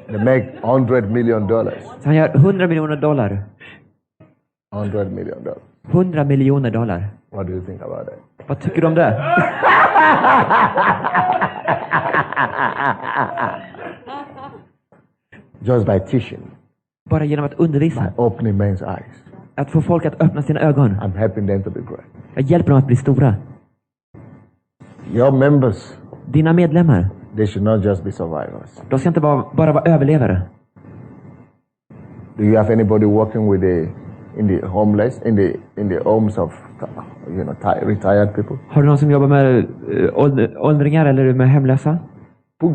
They make $100 million. Så han gör $100 miljoner. $100 million. $100 miljoner. What do you think about that? Vad tycker du om det? Just by teaching, Bara genom att undervisa. by opening men's eyes, Att få folk att öppna sina ögon. I'm helping them to be great. Jag hjälper dem att bli stora. Your members, Dina medlemmar, they should not just be survivors. de ska inte bara vara överlevare. Do you have anybody working with in the homeless, in the homes of, retired people? Har du någon som jobbar med åldringar eller med hemlösa?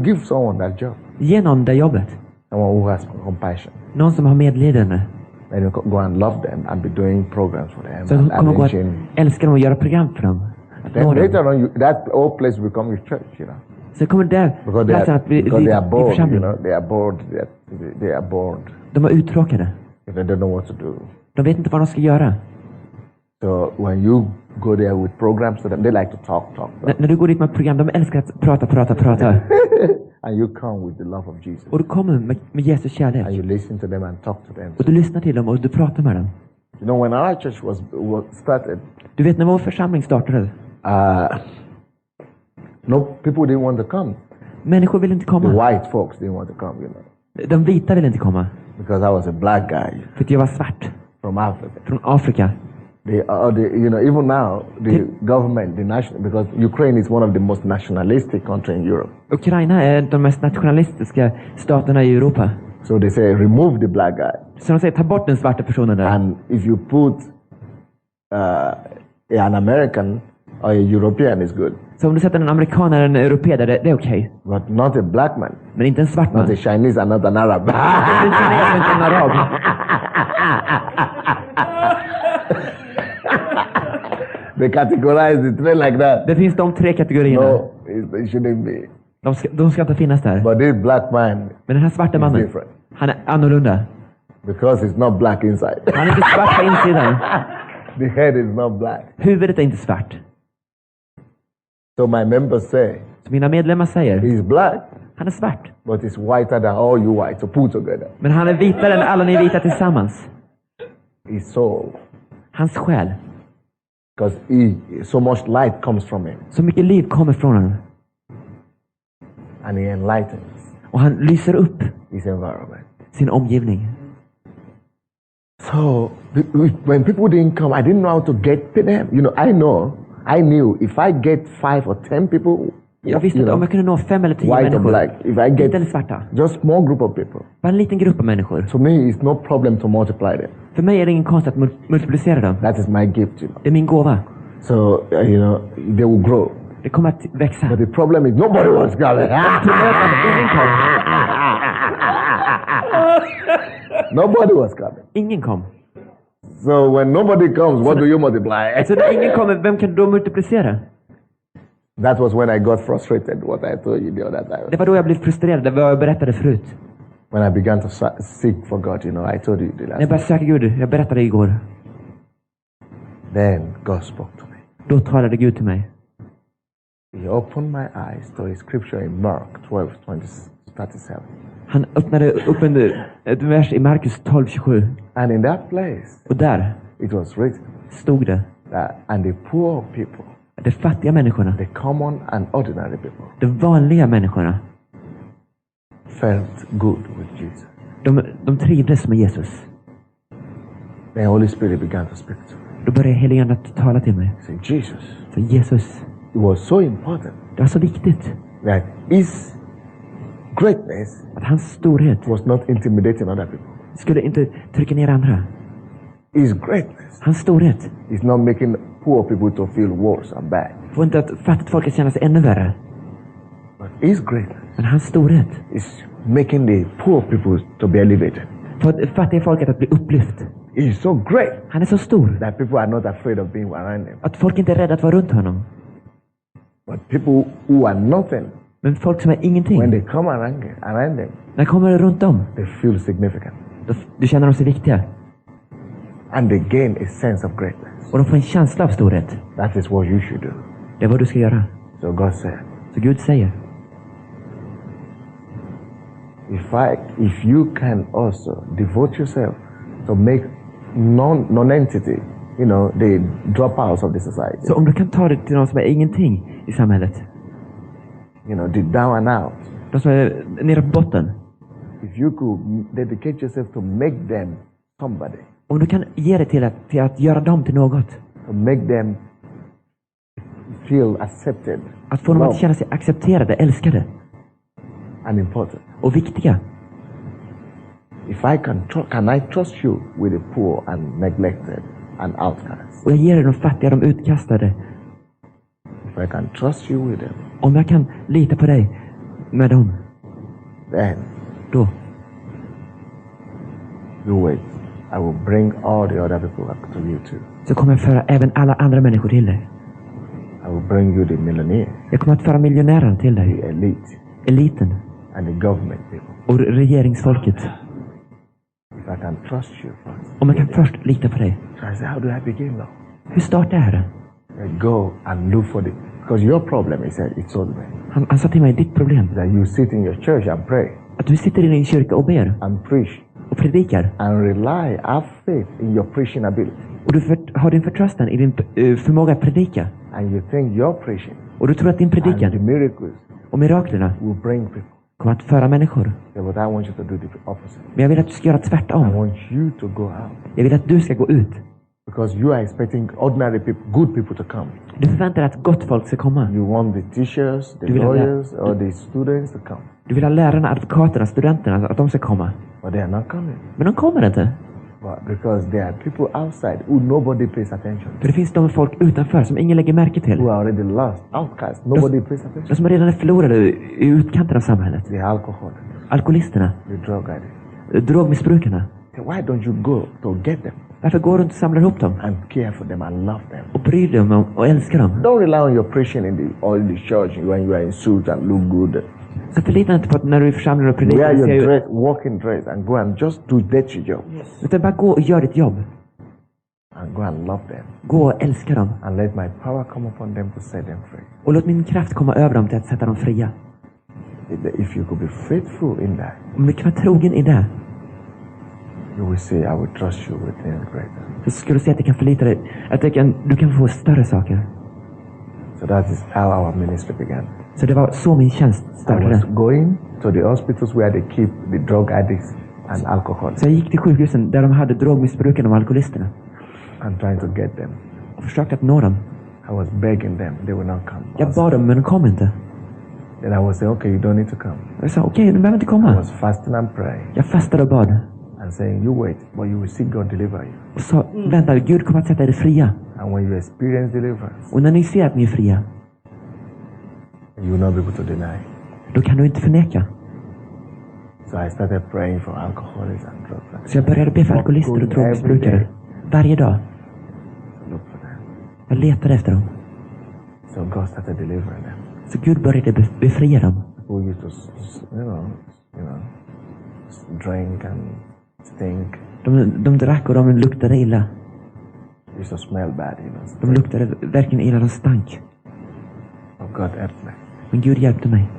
Give someone that job. Ge någon det jobbet. Someone who has compassion. Någon som har medlidande. And you go and love them and be doing programs for them. Så de kommer gå att arranging. älska dem och göra program för dem. Then later on, that whole place will become your church, Så kommer det platsen att bli because they are bored, församling. they are bored. They are bored. De är uttråkade. They don't know what to do. De vet inte vad de ska göra. So when you go there with programs to them, they like to talk. När du går dit med program, de älskar att prata. And you come with the love of Jesus. Och du kommer med Jesus And kärlek. you listen to them and talk to them. Och du lyssnar till dem och du pratar med dem. You know, when our church was started, Du vet när vår församling startade. no, people didn't want to come. Människor vill inte The komma. white folks didn't want to come, De vita vill inte komma. because I was a black guy För att jag var svart. from Africa. Från Afrika. Even now, the government, because Ukraine is one of the most nationalistic countries in Europe. Ukraina är de mest nationalistiska staterna i Europa. So they say, remove the black guy. Så de säger, ta bort den svarta personen där. And if you put an American or a European is good. Så om du sätter en amerikan eller en europé där, det är okej. But not a black man. Men inte en svart man. Not a Chinese and not an Arab. Inte en arab. They categorize the three like that. Det finns de tre kategorierna. No, it shouldn't be. De ska inte finnas där. But this black man Men den här svarta is mannen, different. han är annorlunda. Because he's not black inside. Han är inte svart på insidan. The head is not black. Huvudet är inte svart. So my members say, Så mina medlemmar säger, he's black, han är svart. but he's whiter than all you whites, so put together. Men han är vitare än alla ni vita tillsammans. His soul. Hans själ. Because so much light comes from him. Så mycket liv kommer från honom. And he enlightens Och han lyser upp his environment. sin omgivning. So when people didn't come, I didn't know how to get to them. I knew if I get 5 or 10 people, Jag visste att om jag kunde nå 5 eller 10 white or människor, black, if I vita eller get svarta, just small group of people, bara en liten grupp av människor. to me it's no problem to multiply them. För mig är det ingen konst att multiplicera dem. That is my gift, Det är min gåva. So they will grow. Det kommer att växa. But the problem is nobody wants to come. Nobody was coming. Ingen kom. So when nobody comes, what do you multiply? Så när ingen kommer, vem kan du då multiplicera? That was when I got frustrated, what I told you the other time. Det var då jag blev frustrerad, det var vad jag berättade förut. When I began to seek for God, I told you the När jag last började söka Gud, jag berättade igår. Then God spoke to me. Då talade Gud till mig. He opened my eyes to a scripture in Mark 12:37. Han öppnade upp ett vers i Markus 12:27. And in that place, Och där it was written stod det, that, and the poor people, de fattiga människorna, the common and ordinary people, de vanliga människorna, felt good with Jesus. de trivdes med Jesus. The Holy Spirit began to speak to me. Då började heliga att tala till mig. He said, Jesus, Så Jesus, it was so important det var så viktigt that his greatness att hans storhet was not intimidating other people. skulle inte trycka ner andra. His greatness Hans storhet is not making poor people to feel worse and bad. Få inte att fattigt folk ska känna sig ännu värre. But his greatness Men hans storhet is making the poor people to be elevated. får fattiga folket att bli upplyft. He is so great Han är så stor that people are not afraid of being around him. att folk inte är rädda att vara runt honom. But people who are nothing, Men folk som är ingenting, when they come around them, när de kommer runt dem, they feel significant. då känner de sig viktiga. And they gain a sense of greatness. Och de får en känsla av storhet. That is what you should do. Det är vad du ska göra. So God said, Så Gud säger, if you can also devote yourself to make non-entity, the dropouts of the society. så om du kan ta det till de som är ingenting i samhället, the down and out. de som är nere på botten. If you could dedicate yourself to make them somebody. Om du kan ge det till att göra dem till något. To make them feel accepted. Att få dem att känna sig accepterade, älskade. And important. Och viktiga. If I can I trust you with the poor and neglected and outcasts? Och jag ger dig de fattiga, de utkastade. If I can trust you with them. Om jag kan lita på dig med dem. Then. Då. You wait. I will bring all the other people to you too. Så kommer jag föra även alla andra människor till dig. I will bring you the millionaires. Jag kommer att föra miljonärerna till dig. The elite. Eliten. And the government people. Och regeringsfolket. If I can trust you first. Om jag kan först lita på dig. So I say, how do I begin now? Hur startar jag här? I go and look for because your problem, he told me. Han sa till mig, ditt problem. That you sit in your church and pray. Att du sitter i din kyrka och ber. And preach. Och predikar. And have faith in your preaching ability. Och du har din förtröstan i din förmåga att predika. And you think your preaching. Och du tror att din predikan. And the miracles. Och miraklerna. Will bring people. Kommer att föra människor. Yeah, but I want you to do the opposite. Men jag vill att du ska göra tvärtom. I want you to go out. Jag vill att du ska gå ut. Because you are expecting ordinary people, good people to come. Du förväntar dig att gott folk ska komma. You want the teachers, the lawyers, or the students to come. Du vill ha lärarna, advokaterna, studenterna, att de ska komma. But they are not coming. Men de kommer inte. But because there are people outside who nobody pays attention to. För det finns de folk utanför som ingen lägger märke till. Who are already lost, outcasts, nobody pays attention. De som redan är förlorade i utkanten av samhället. The alcohol. Alkoholisterna. The drug addicts. Drogmissbrukarna. Why don't you go to get them? Varför går du inte och samlar ihop dem? And care for them and love them. Och bryr dig om dem och älskar dem. Don't rely on your preaching in the church when you are in suit and look good. Så förlita inte på att när du är i församlingen och predikar. Wear your dress, walking dress and go and just do that job. Utan bara gå och gör ditt jobb. And go and love them. Gå och älska dem. And let my power come upon them to set them free. Och låt min kraft komma över dem till att sätta dem fria. If you could be faithful in that. Om du kan vara trogen i det. You will say, I will trust you with things greater. Så ska du se att du kan förlita dig. Att du kan få större saker. So that is how our ministry began. Så det var så min tjänst startade. I was going to the hospitals where they keep the drug addicts and alcohol. Så jag gick till sjukhusen där de hade drogmissbrukarna och alkoholisterna. And trying to get them. Och försökte att nå dem. I was begging them, they would not come. Jag bad dem, men de kom inte. Then I was saying, okay, you don't need to come. Jag sa, okej, du behöver inte komma. I was fasting and praying. Jag fastade och bad. And saying, you wait, but you will see God deliver you. Och sa, vänta, Gud kommer att sätta er fria. And when you experience deliverance, och när ni ser att ni är fria, you will not be able to deny. Då kan du inte förneka. So I started praying for alcoholics and drugs. Så jag började be för alkoholister och drogmissbrukare. Varje dag. Jag letade efter dem. So God started delivering them. Så Gud började befria dem. People used to, drink and stink. De drack och de luktade illa. Used to smell bad, De luktade verkligen illa, de stank. But God helped me. Men Gud hjälpte mig.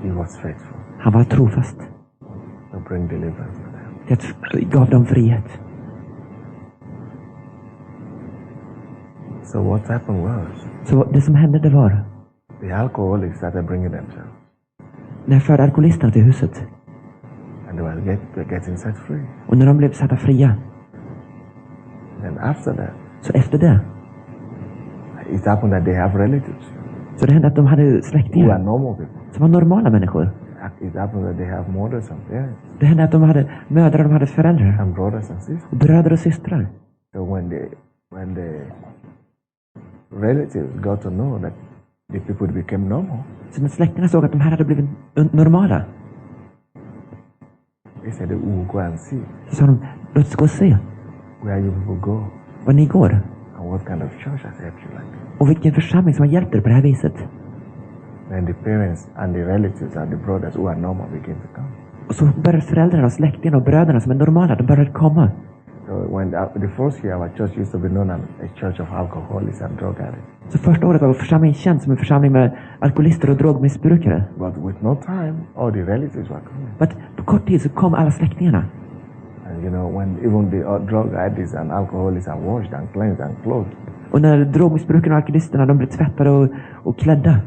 He was faithful. Han var trofast. To bring deliverance for them. Jag gav dem frihet. So what happened was, så det som hände, det var, the alcoholics started bringing themselves. När jag förde alkoholisterna till huset. And they were getting set free. Och när de blev satta fria. And after that, så efter det, it happened that they have relatives. Så det hände att de hade släktingar. Who are normal people. Som var normala människor. It happened that they have mothers and parents. Det hände att de hade mödrar, de hade föräldrar. And brothers and sisters. Och bröder och systrar. So when relatives got to know that the people became normal. Så när släkterna såg att de här hade blivit normala. They said, we'll go and see. Så sa de, låt oss gå och se. Where you people go. Var ni går. And what kind of church has helped you like. Och vilken församling som har hjälpt er på det här viset. Then the parents and the relatives and the brothers who are normal begin to come. Och så började föräldrarna och släktingarna och bröderna som är normala, de började komma. So when the first year our church used to be known as a church of alcoholics and drug addicts. Så första året var församlingen känd som en församling med alkoholister och drogmissbrukare. But with no time, all the relatives were coming. Men på kort tid så kom alla släktingarna. And you know, when even the drug addicts and alcoholics are washed and cleansed and clothed. Och när drogmissbrukarna och alkoholisterna de blev tvättade och klädda.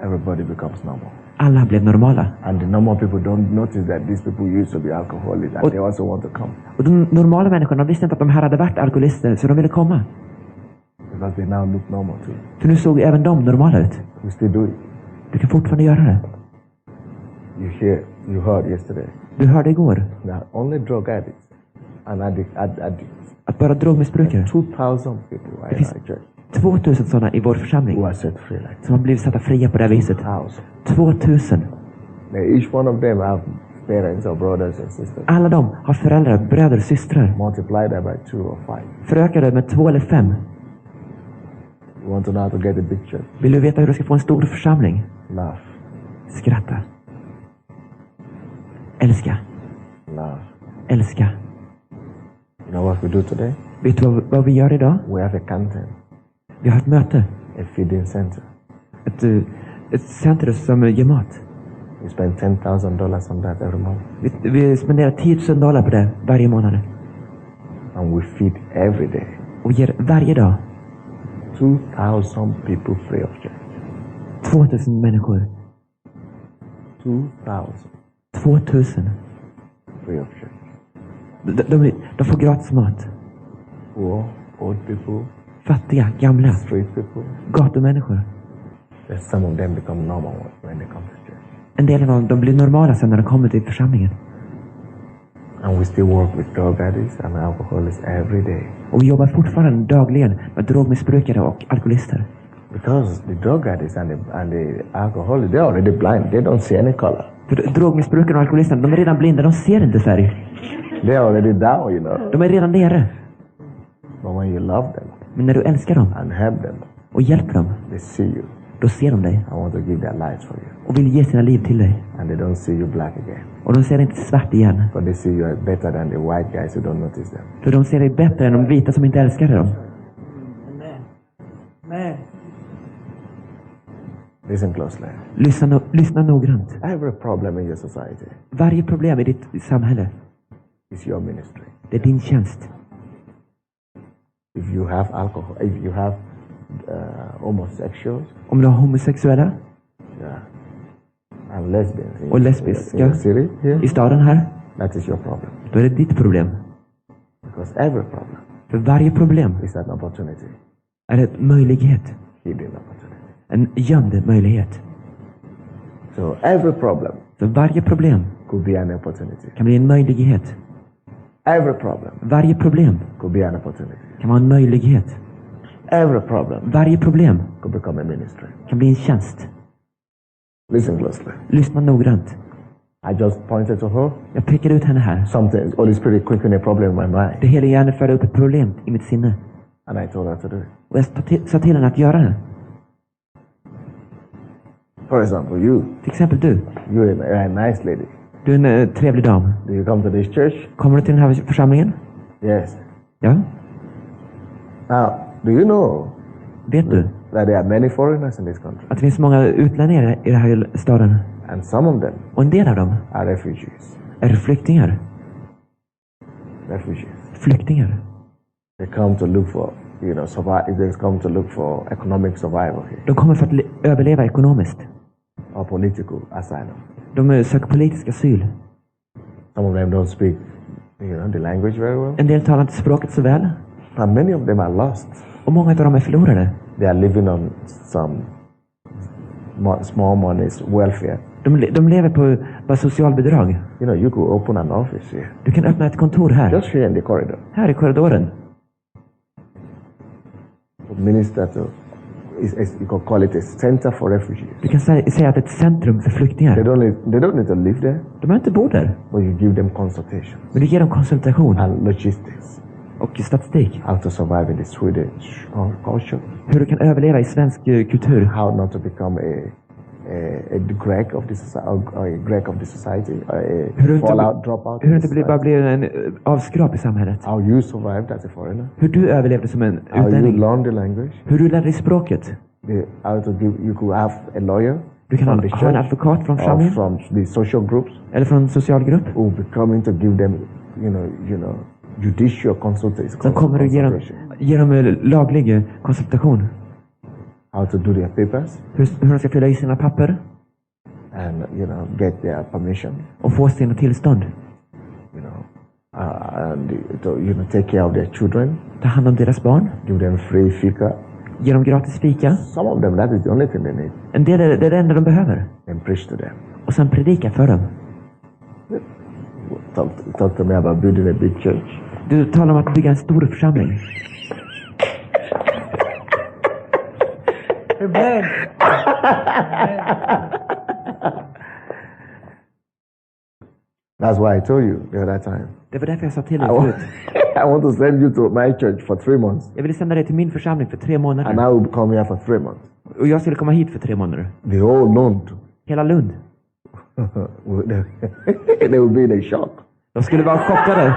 Everybody becomes normal. Alla blev normala. And the normal people don't notice that these people used to be alcoholics and they also want to come. Och de normala människorna visste inte att de här hade varit alkoholister så de ville komma. Because they now look normal too. För nu såg även de normala ut. We still do it. Du kan fortfarande göra det. You heard yesterday. Du hörde igår. Now only drug addicts and addicts. Att bara drogmissbrukare. 2,000 people are in our church. 2000 sådana i vår församling. Who are set free like that. Som har blivit satta fria på det här viset. 2000. 2000. Each one of them have parents or brothers and sisters. Alla de har föräldrar, bröder och systrar. Multiply that by 2 or 5. Föröka det med 2 eller 5. You want to know how to get a big church? Vill du veta hur du ska få en stor församling? Laugh. Skratta. Älska. Laugh. Älska. You know what we do today? Vet du vad vi gör idag? We have a canteen. Vi har ett möte. A feeding center. Ett center som ger mat. We spend $10,000 on that every month. Vi spenderar $10,000 på det varje månad. And we feed every day. Och ger varje dag 2,000 people free of charge. 2000 människor. 2,000 2000 free of charge. De får gratis mat. Poor, old people, Fattiga, gamla, street people. gatumänniskor. Some of them become normal when they come to church. En del av dem de blir normala sen när de kommer till församlingen. And we still work with drug addicts and alcoholics every day. Och vi jobbar fortfarande dagligen med drogmissbrukare och alkoholister. Because the drug addicts and the alcoholics, they're already blind. They don't see any color. För drogmissbrukarna och alkoholisterna, de är redan blinda, de ser inte färg. They're already down, you know. De är redan nere. But when you love them Men när du älskar dem and help them, och hjälper dem, they see you. då ser de dig I want to give their lives for you. och vill ge sina liv till dig. And they don't see you black again. Och de ser inte svart igen. But they see you as better than the white guys who don't notice them. För de ser dig bättre än de vita som inte älskar dem. Amen. Listen closely. Lyssna noggrant. Every problem in your society Varje problem i ditt samhälle, is your ministry. det är din tjänst. If you have alcohol, if you have homosexuals, Om du har homosexuella yeah, and lesbians och lesbiska in the city here, i staden här, that is your problem. då är det ditt problem. Because every problem För varje problem is an opportunity, är en möjlighet. hidden opportunity. En gömd möjlighet. So every problem För varje problem could be an opportunity. kan bli en möjlighet. Every problem Varje problem could be an opportunity. kan vara en möjlighet. Every problem Varje problem could become a ministry. kan bli en tjänst. Listen closely. Lyssna noggrant. I just pointed to her. Jag pekar ut henne här. Something, Holy Spirit quickened a problem in my mind. Det heliga ande förde upp ett problem i mitt sinne. And I told her to do it. Och jag sa till henne att göra det. For example, you Till exempel du. you're a nice lady. Du är en trevlig dam. Do you come to this church? Kommer du till den här församlingen? Yes. Ja. Now, do you know Vet du that there are many foreigners in this country? att det finns många utlänningar i den här staden? And some of them Och en del av dem are refugees. är flyktingar. Refugees. Flyktingar. They come to look for, survive. They come to look for economic survival here. De kommer för att överleva ekonomiskt. Or political asylum. De söker politisk asyl. Some of them don't speak, the language very well. En del talar inte språket så väl. And many of them are lost. Och många av dem är förlorade. They are living on some small monies, welfare. De lever på bara socialbidrag. You could open an office here. Du kan öppna ett kontor här. Just here in the corridor. Här i korridoren. Minister to you could call it a center for refugees. Du kan säga att det är ett centrum för flyktingar. They don't need to live there. De har inte bott där. But you give them consultation. Men du ger dem konsultation. And logistics. Och statistik. How to survive in the Swedish culture. Hur du kan överleva i svensk kultur. How not to become a Greg of the society, a fallout, dropout. Hur du inte bara blir en avskrap i samhället. How you survived as a foreigner. Hur du överlevde som en utlänning. How you learned the language. Hur du lärde dig språket. You could have a lawyer. Du kan ha en advokat från församlingen. From the social groups. Eller från en social grupp. Who will be coming to give them, you know, judicial consultation. Som kommer att ge dem laglig konsultation. How to do their papers. Hur de ska fylla i sina papper. And, you know, get their permission. Och få sina tillstånd. You know, and to take care of their children. Ta hand om deras barn. Give them free fika. Ge dem gratis fika. Some of them, that is the only thing they need. En del är det enda de behöver. And preach to them. Och sen predika för dem. Talk to me about building a big church. Du talar om att bygga en stor församling. Amen. That's why I told you the other time. Det var därför jag sa till dig förut. I want to send you to my church for 3 months. Jag vill sända dig till min församling för 3 månader. And I will come here for 3 months. Och jag skulle komma hit för 3 månader. The whole Lund. Hela Lund. They will be in a shock. De skulle vara chockade.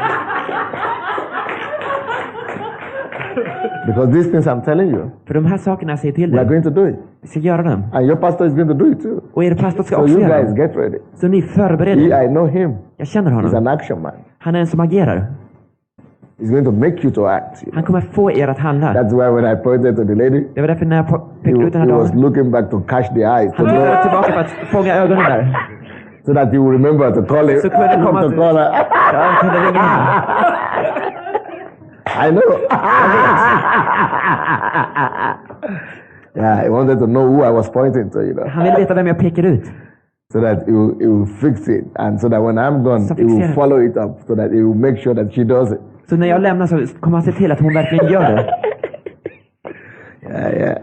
Because these things I'm telling you. För de här sakerna jag säger till dig. We are going to do it. Vi ska göra dem. And your pastor is going to do it too. Och er pastor ska so också you göra guys dem. get ready. Så ni förbereder. I know him. Jag känner honom. He's an action man. Han är en som agerar. He's going to make you to act. Han kommer få er att handla. That's why when I pointed to the lady. Det var därför när jag pekade ut den här dagen. He was looking back to catch the eyes. Han var tillbaka för att fånga ögonen där. So that you will remember to call him. Så kunde komma to call her. Ja, kunde ringa henne. I know. Yeah, I wanted to know who I was pointing to, you know. Han ville veta vem jag pekar ut. So that he will fix it. And so that when I'm gone, he will follow it up. So that he will make sure that she does it. Så när jag lämnar så kommer han se till att hon verkligen gör det. Yeah.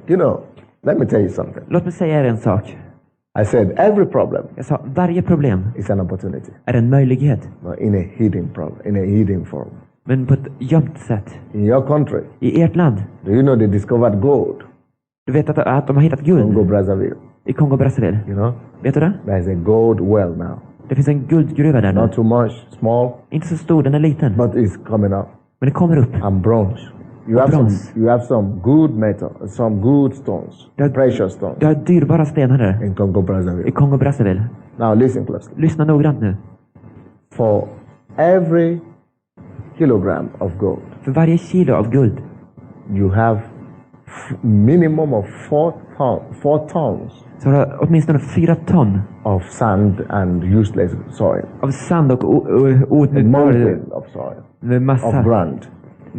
You know, let me tell you something. Låt mig säga er en sak. I said every problem. Jag sa varje problem is an opportunity. Är en möjlighet. In a hidden problem, in a hidden form. Men på ett gömt sätt. In your country. I ert land. Do you know they discovered gold? Du vet att de har hittat guld. Congo Brazzaville. I Kongo Brazzaville. You know? Vet du det? There is a gold well now. Det finns en guldgruva där nu. Not too much, small. Inte så stor, den är liten. But it's coming up. Men det kommer upp. And bronze. You have some good metal, some good stones, precious stones. Du har dyrbara stenar där. In Congo Brazzaville. I Kongo Brazzaville. Now listen closely. Lyssna noggrant nu. For every kilogram of gold. För varje kilo av guld. You have minimum of 4 tons. Så har du åtminstone 4 ton. Of sand and useless soil. Av sand och outnyttjbar of soil. Massa. Of ground.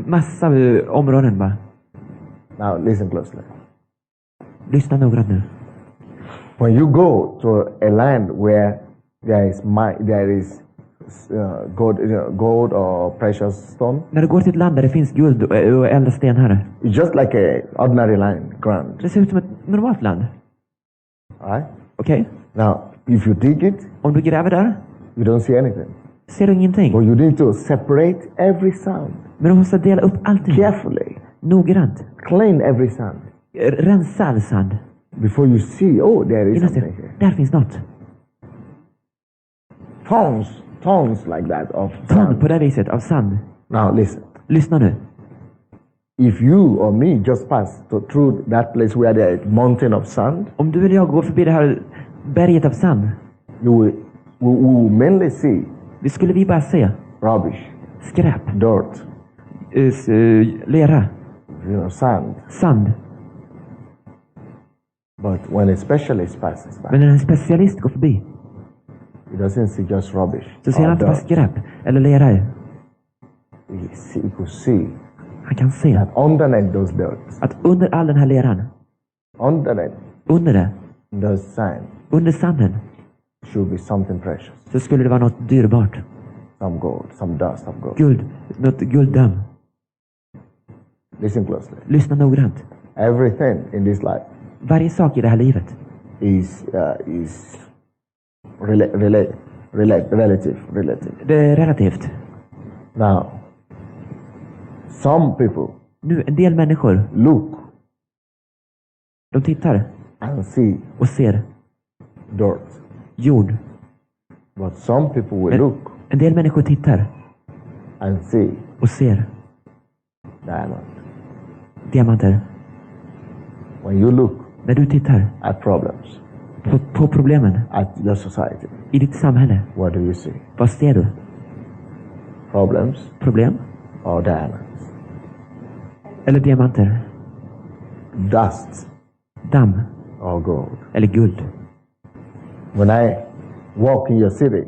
Massa områden bara. Now listen closely. Lyssna noggrant nu. When you go to a land where there is gold or precious stone. När du går till ett land där det finns guld och äldre stenar. It's just like a ordinary land, ground. Det ser ut som ett normalt land. Alright? Okay. Now, if you dig it. Om du gräver där. You don't see anything. Ser du ingenting. But you need to separate every sand. Men du måste dela upp allting. Carefully. Noggrant. Clean every sand. Rensa all sand. Before you see, there is something here. Där finns något. Tons like that of ton sand. På det viset av sand. Now listen. Lyssna nu. If you or me just pass through that place where there is a mountain of sand. Om du eller jag går förbi det här berget av sand. We will mainly see. Det skulle vi bara se. Rubbish. Skräp. Dirt. Lera. Sand. Sand. But when a specialist passes by. Men när en specialist går förbi. He doesn't see just rubbish. Så ser han inte bara skräp eller lera. He could see. Han kan se. That underneath those dirt. Att under all den här leran. Under det. The sand. Under sanden. Should be something precious. Så skulle det vara något dyrbart. some gold, some dust of gold. Guld, något gulddamm. Listen closely. Lyssna noggrant. Everything in this life Varje sak i det här livet is relative. det är relativt. Now, some people Nu, en del människor, look de tittar and see och ser dirt, jord. but some people will Men look en del människor tittar and see och ser diamond. diamanter. When you look När du tittar at problems, på problemen at your society, i ditt samhälle, what do you see? vad ser du? Problems Problem? or diamonds? Eller diamanter? Dust Damm? or gold? Eller guld? When I walk in your city,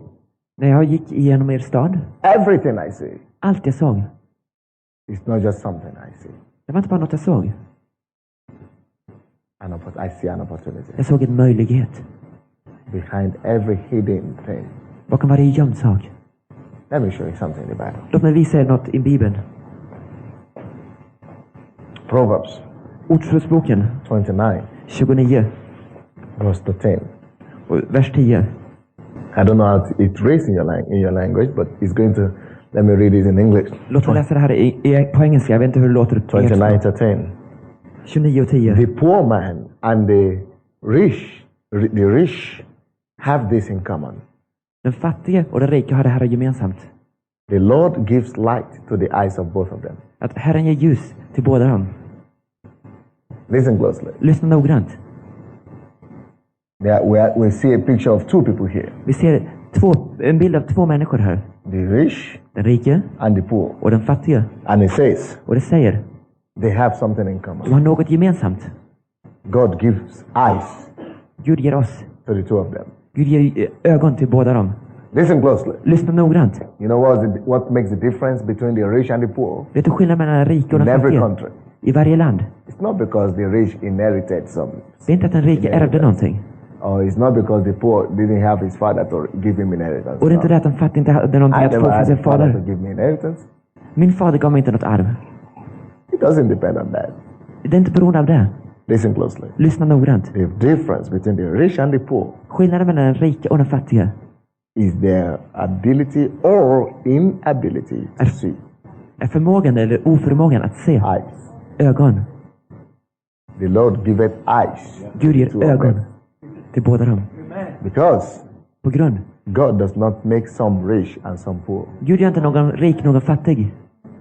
När jag gick igenom er stad, everything I see allt jag såg, is not just something I see. det var inte bara något jag såg. I see an opportunity. Jag såg en möjlighet. Behind every hidden thing. Bakom varje gömd sak. Let me show you something in the Bible. Låt mig visa er något i Bibeln. Proverbs Ordspråksboken 29, 29, verse 13. och vers 10. I don't know how it reads in your language, but it's going to. Let me read it in English. Låt mig läsa det här på engelska. Jag vet inte hur det låter. 29:13. 29 och 10. The poor man and the rich have this in common. Den fattige och den rike har det här gemensamt. The Lord gives light to the eyes of both of them. Att Herren ger ljus till båda dem. Listen closely. Lyssna noggrant. We see a picture of two people here. Vi ser en bild av två människor här. The rich Den rike and the poor. och den fattige. And it says Och det säger, they have something in common. de har något gemensamt. God gives eyes Gud ger oss. to the two of them. Gud ger ögon till båda dem. Listen closely. Lyssna noggrant. You know what makes the difference between the rich and the poor? Vet du skillnaden mellan den rike och In den every fattige? country. I varje land. It's not because the rich inherited some. Det är inte att den rike ärvde någonting. Or it's not because the poor didn't have his father to give him inheritance. Och det är inte det att den fattige inte hade någonting I att få never från had sin a father to fader. give me inheritance. Min fader gav mig inte något arv. It doesn't depend on that. Det är inte beroende av det. Listen closely. Lyssna noggrant. The difference between the rich and the poor Skillnaden mellan den rike och den fattige is their ability or inability to see. är förmågan eller oförmågan att se. Eyes. Ögon. The Lord giveth eyes Gud to ger of ögon them. till båda dem. Because På grund. God does not make some rich and some poor. Gud gör inte någon rik, någon fattig.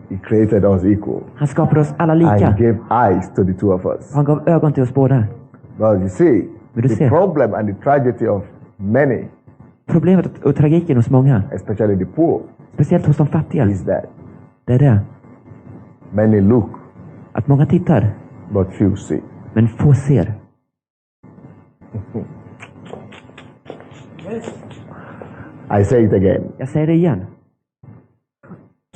He created us equal. Han skapade oss alla And lika. He gave eyes to the two of us. Han gav ögon till oss båda. Well, you see, Men du the ser. problem and the tragedy of many, Problemet och tragiken hos många, especially the poor, speciellt hos de fattiga, is that det är det. many look, Att många tittar, but few see. men få ser. I say it again. Jag säger det igen.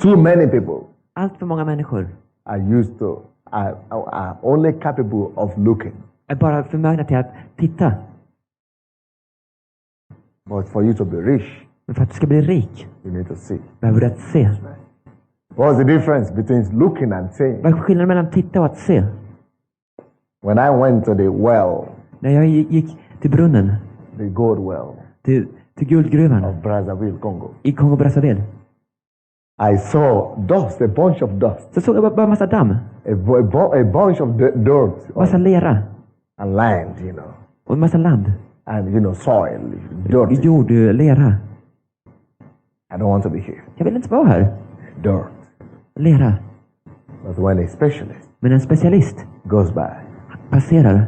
Too many people Allt för många människor are only capable of looking. är bara förmögna till att titta. But for you to be rich, Men för att du ska bli rik you need to see. behöver du att se. What's the difference between looking and seeing? Vad är skillnaden mellan titta och att se? When I went to the well, När jag gick till brunnen, the gold well till guldgruvan of Brazzaville, Congo, i Kongo-Brazzaville, I saw dust, a bunch of dust, så såg jag bara massa damm, a bunch of dirt massa lera and land, you know, och en massa land. and soil, dirt. Jord, lera. I don't want to be here. Jag vill inte vara här. Dirt. Lera. But when a specialist Men en specialist goes by, passerar,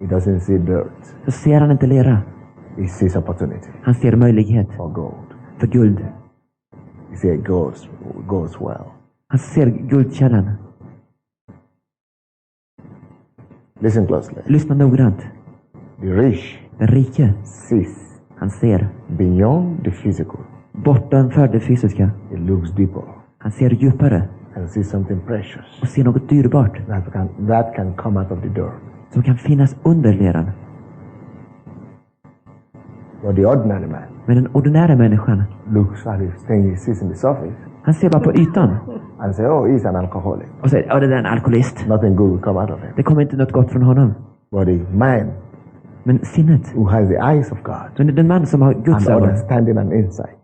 he doesn't see dirt. så ser han inte lera. He sees opportunity Han ser möjlighet for gold. för guld. He sees it goes well. Han ser guldkällan. Listen closely. Lyssna noggrant. The rich Den rike, sees han ser beyond the physical. bortanför det fysiska. It looks deeper Han ser djupare and sees something precious och ser något dyrbart that can come out of the dirt. som kan finnas under leran. But the ordinary man Men den ordinära människan, looks at his thing he sees in the surface han ser bara på ytan and say, oh, he's an alcoholic. och säger, ja, det där är en alkoholist. Nothing good will come out of him. Det kommer inte något gott från honom. But the man Men sinnet, who has the eyes of God men den man som har Guds and ögon understanding and insight,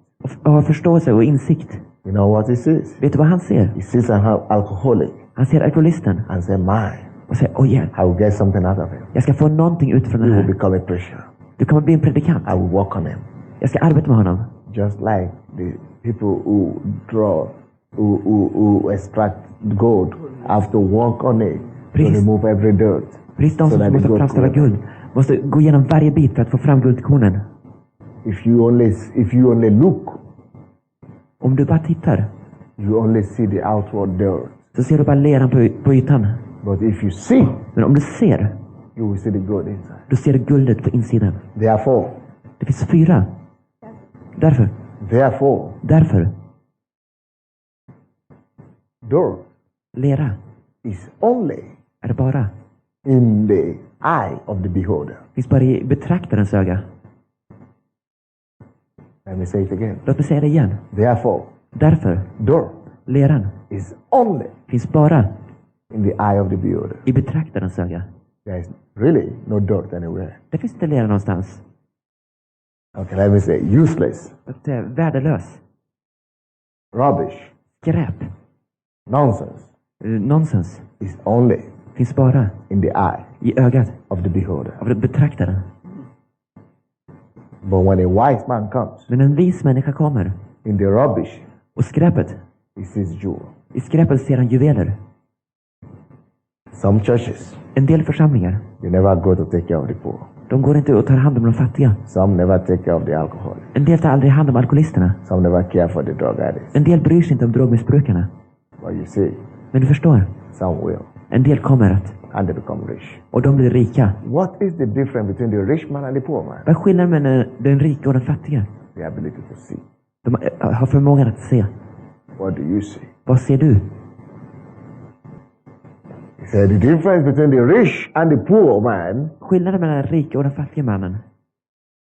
och har förståelse och insikt. you know what he sees? Vet du vad han ser? He sees an alcoholic Han ser alkoholisten and say, my, och säger, oj, I will get something out of him. jag ska få någonting ut från He den will här. become a preacher. Du kommer bli en predikant. I will work on him. Jag ska arbeta med honom. Just like the people who draw, who extract gold have to work on it to Precis. remove every dirt. Precis, de som that måste the gold framställa will- guld måste gå igenom varje bit för att få fram guldkornen. If you only look, Om du bara tittar you only see the outward dirt. så ser du bara leran på ytan. But if you see, Men om du ser, you will see the gold inside. då ser du guldet på insidan. Therefore, Det finns 4. Därför, Därför, dirt lera is only är bara, in the eye of the beholder. finns bara i betraktarens öga. Let me say it again. Låt mig säga det igen. Därför, dirt Leran is only finns bara in the eye of the beholder. i betraktarens öga. There is really no dirt anywhere. Det finns inte lera någonstans. Okay, let me say useless, Det är värdelös. rubbish, Skräp. nonsense Nonsens. is only Finns bara in the eye i ögat of the beholder. av betraktaren. But when a wise man comes, Men en vis människa kommer in the rubbish, och skräpet, he sees jewel. i skräpet ser han juveler. Some churches, En del församlingar, they never go to take care of the poor. de går inte och tar hand om de fattiga. Some never take care of the alcoholic. En del tar aldrig hand om alkoholisterna. Some never care for the drug addicts. En del bryr sig inte om drogmissbrukarna. But you see, Men du förstår, some will, en del kommer att, and they become rich. och de blir rika. What is the difference between the rich man and the poor man? Vad är skillnaden mellan den rika och den fattiga? The ability to see. De har förmågan att se. What do you see? Vad ser du? He said the difference between the rich and the poor man, Skillnaden mellan den rika och den fattiga mannen.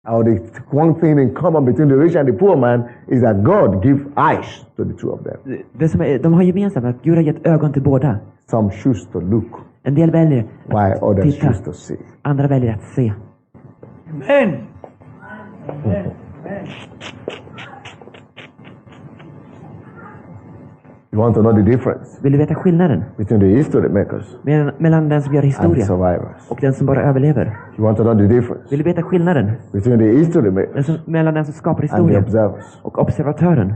or the one thing in common between the rich and the poor man, is that God gives eyes to the two of them. Det som är, de har gemensamt att Gud har gett ögon till båda. Some choose to look, En del väljer while att others titta, choose to see. andra väljer att se. Amen. Amen. You want to know the difference Vill du veta skillnaden between the history makers mellan den som gör and the historia survivors? och den som bara överlever? You want to know the difference Vill du veta skillnaden between the history makers mellan den som skapar and the historia observers? och observatören?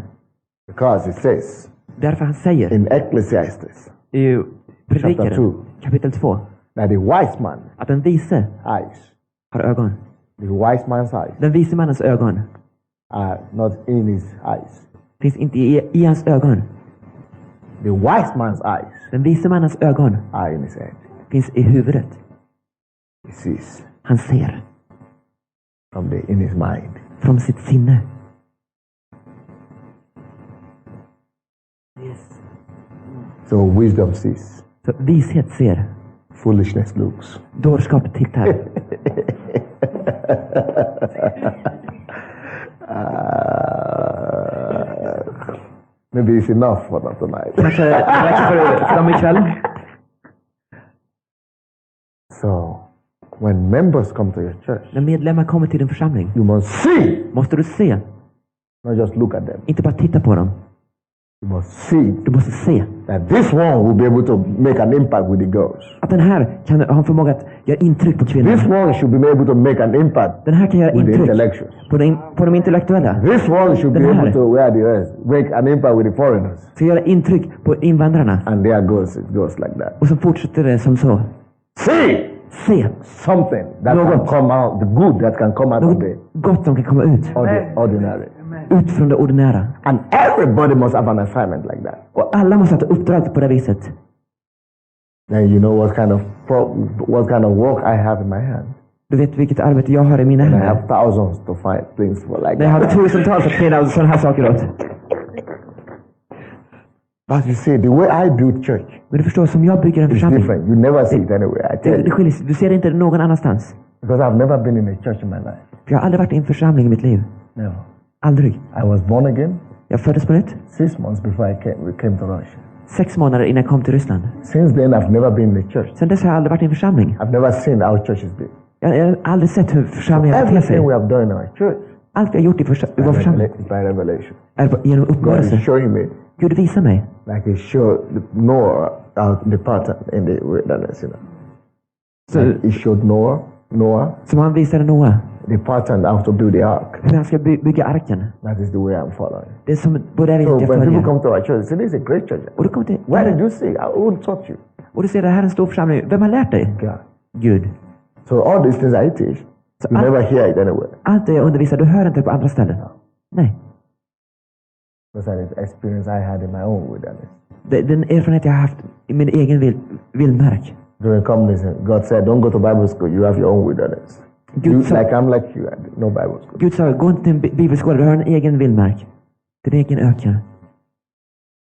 Because it says Därför han säger in Ecclesiastes i Chapter Predikaren 2. kapitel 2 that the wise man att den vise eyes, har ögon. the wise man's eyes Den vise mannens ögon are not in his eyes. finns inte i hans ögon. The wise man's eyes Den vise mannens ögon are in his head. finns i huvudet. He sees Han ser in his mind. från sitt sinne. Yes. So wisdom sees, Så vishet ser, foolishness looks. dårskap tittar. Maybe it's enough for them tonight. Kanske räcker för dem ikväll. So, when members come to your church, När medlemmar kommer till din församling you must see, måste du se, not just look at them. inte bara titta på dem. You must see Du måste se that this one will be able to make an impact with the girls. att den här kan ha en förmåga att göra intryck på This kvinnor. one should be able to make an impact Den här kan göra with the intryck intellectuals. på de intellektuella. This one should be Den här. able to wear the rest, make an impact with the foreigners. Ska göra intryck på invandrarna. And there goes, it goes like that. Och så fortsätter det som så. See Se something that can Något. come out, the good that can come out något of the gott som kan komma ut. ordinary. Ut från det ordinära. And everybody must have an assignment like that. Och alla måste ha ett uppdrag på det viset. Then you know what kind of work I have in my hand. Du vet vilket arbete jag har i mina And I händer. have thousands to find things for like Jag har that. tusentals att finna sådana här saker åt. But you see, the way I build church Men du förstår, som jag bygger en is församling. different. You never see it anywhere. I tell Det you. skiljer sig. Du ser det inte någon annanstans. Because I've never been in a church in my life. För jag har aldrig varit i en församling i mitt liv. No. Aldrig. I was born again. Jag föddes på nytt. 6 months before we came to Russia. 6 månader innan jag kom till Ryssland. Since then I've never been in a church. Sen dess har jag aldrig varit i en församling. I've never seen how churches be. Jag har aldrig sett hur församlingar beter sig. Everything we have done in our church. Allt vi har gjort i vår församling by revelation. är genom God uppenbarelse. is showing me. Gud visar mig. Like he showed Noah the pattern in the wilderness, you know. So, like he showed Noah. Som han visade Noah. The pattern how to build the ark. Hur han ska bygga arken. That is the way I'm following. Det är som både jag So vet when jag people följer. come to our church, say this is a great church. Och du kommer till, Where did you see? Who taught you? och du ser det här är en stor församling. Vem har lärt dig? God. Gud. So all these things I teach, you never hear it anywhere. Allt det jag undervisar, du hör inte på andra ställen. Nej. Because that is experience I had in my own wilderness. Den erfarenhet jag har haft i min egen vildmark. During communism, God said, don't go to Bible school, you have your own wilderness. Gud sa, I'm like you, no Bible school. Gud sa, gå inte till en bibelskola, du har en egen vildmark. Din egen öken.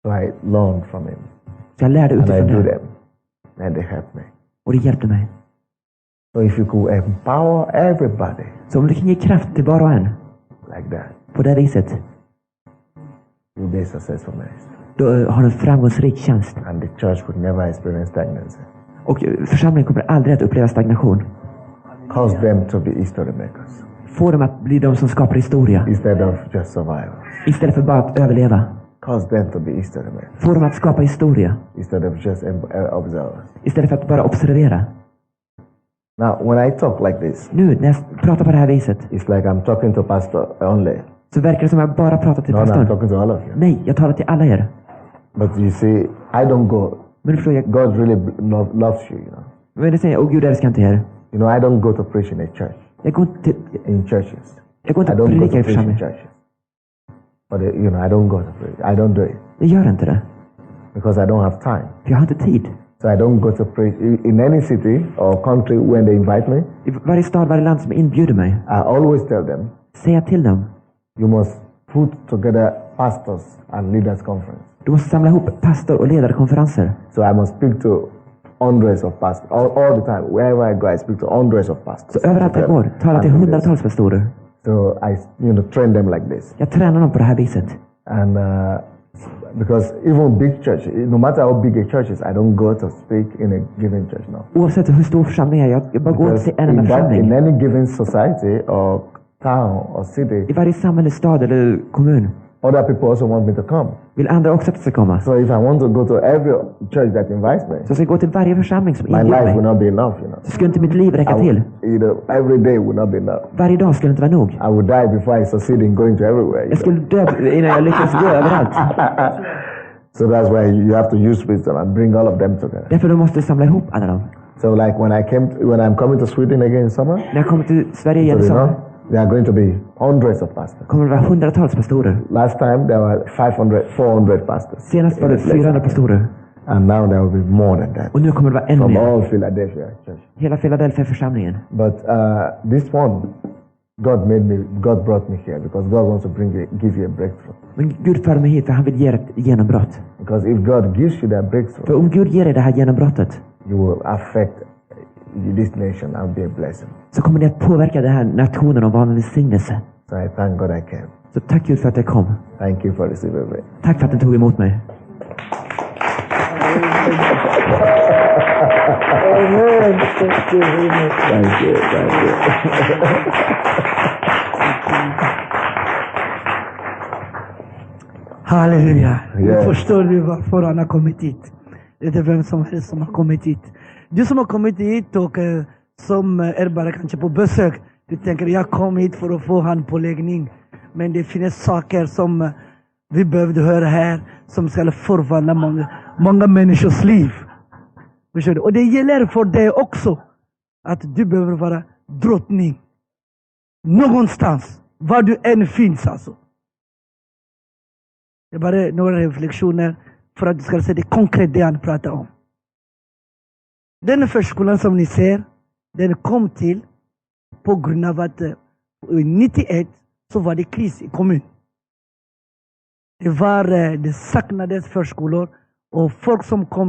So I learned from him. Så jag lärde And I utifrån do det. them. And they helped me. Och det hjälpte mig. So if you could empower everybody Så om du kan ge kraft till var och en. like that, På det viset. you'll be a successful ministry. Då har du en framgångsrik tjänst. And the church would never experience stagnancy. Och församlingen kommer aldrig att uppleva stagnation. Cause them to be history makers. Få dem att bli de som skapar historia. Instead of just survivors. Istället för bara att överleva. Cause them to be history makers. Få dem att skapa historia. Instead of just observers. Istället för att bara observera. Now, when I talk like this, Nu när jag pratar på det här viset. it's like I'm talking to pastor only. Så verkar det som att jag bara pratar till No, I'm pastorn. talking to all of you. Nej, jag talar till alla er. But you see, I don't go. Men du frågar, God really loves you, you know. men det säger jag, Gud älskar inte er. You know, I don't go to preach in a church. Jag går inte, In churches. jag går I inte don't go to predika i preach in församling. churches. But you know, I don't go to preach. I don't do it Jag gör inte det. because I don't have time. För jag har inte tid. So I don't go to preach in any city or country when they invite me. I varje stad, varje land som inbjuder mig. I always tell them, Säga till dem. you must put together pastors and leaders conference. Du måste samla ihop pastor- och ledarkonferenser. So I must speak to hundreds of pastors all the time. Wherever I go, I speak to hundreds of pastors. Så överallt jag går, talar till hundratals pastorer. So I, train them like this. Jag tränar dem på det här viset. And because even big church, no matter how big a church is, I don't go to speak in a given church now. Oavsett hur stor församling jag bara går Because till en enda in församling. any given society or town or city, I varje samhälle, stad eller kommun other people also want me to come. vill andra också att jag ska komma. So if I want to go to every church that invites me, Så jag ska gå till varje församling som my inbjuder life will mig. not be enough, you know. Så skulle inte mitt liv räcka till. Every day will not be enough. Varje dag skulle inte vara nog. I would die before I succeed in going to everywhere. Jag skulle dö innan jag lyckades gå överallt. So that's why you have to use wisdom and bring all of them together. Därför du måste samla ihop alla dem. So like when I'm coming to Sweden again in summer, När jag kommer till Sverige igen so i you know, sommar there are going to be hundreds of pastors. kommer det vara hundratals pastorer. Last time there were 400 pastors. Senast var det 400 pastorer. And now there will be more than that. Och nu kommer det vara ännu From mer. all Philadelphia church. Hela Philadelphia-församlingen. But this one, God brought me here because God wants to give you a breakthrough. Men Gud för mig hit för han vill ge er ett genombrott. Because if God gives you that För breakthrough, om Gud ger er det här genombrottet you will affect this nation and be a blessing. så kommer det att påverka den här nationen och vara en välsignelse. So I thank God I came. Så tack Gud för att jag kom. Thank you for receiving me. Tack för att du tog emot mig. Thank you. Halleluja. Nu Yes. förstår du varför han har kommit hit. Det är inte vem som helst som har kommit hit. Du som har kommit hit och som är bara kanske på besök. Du tänker jag kom hit för att få handpåläggning. Men det finns saker som vi behövde höra här. Som ska förvandla många människors liv. Förstår du? Och det gäller för dig också. Att du behöver vara drottning. Någonstans. Var du än finns alltså. Det är bara några reflektioner för att du ska se det konkret det han pratar om. Den förskolan som ni ser, den kom till på grund av att 91 så var det kris i kommunen. Det saknades förskolor och folk som kom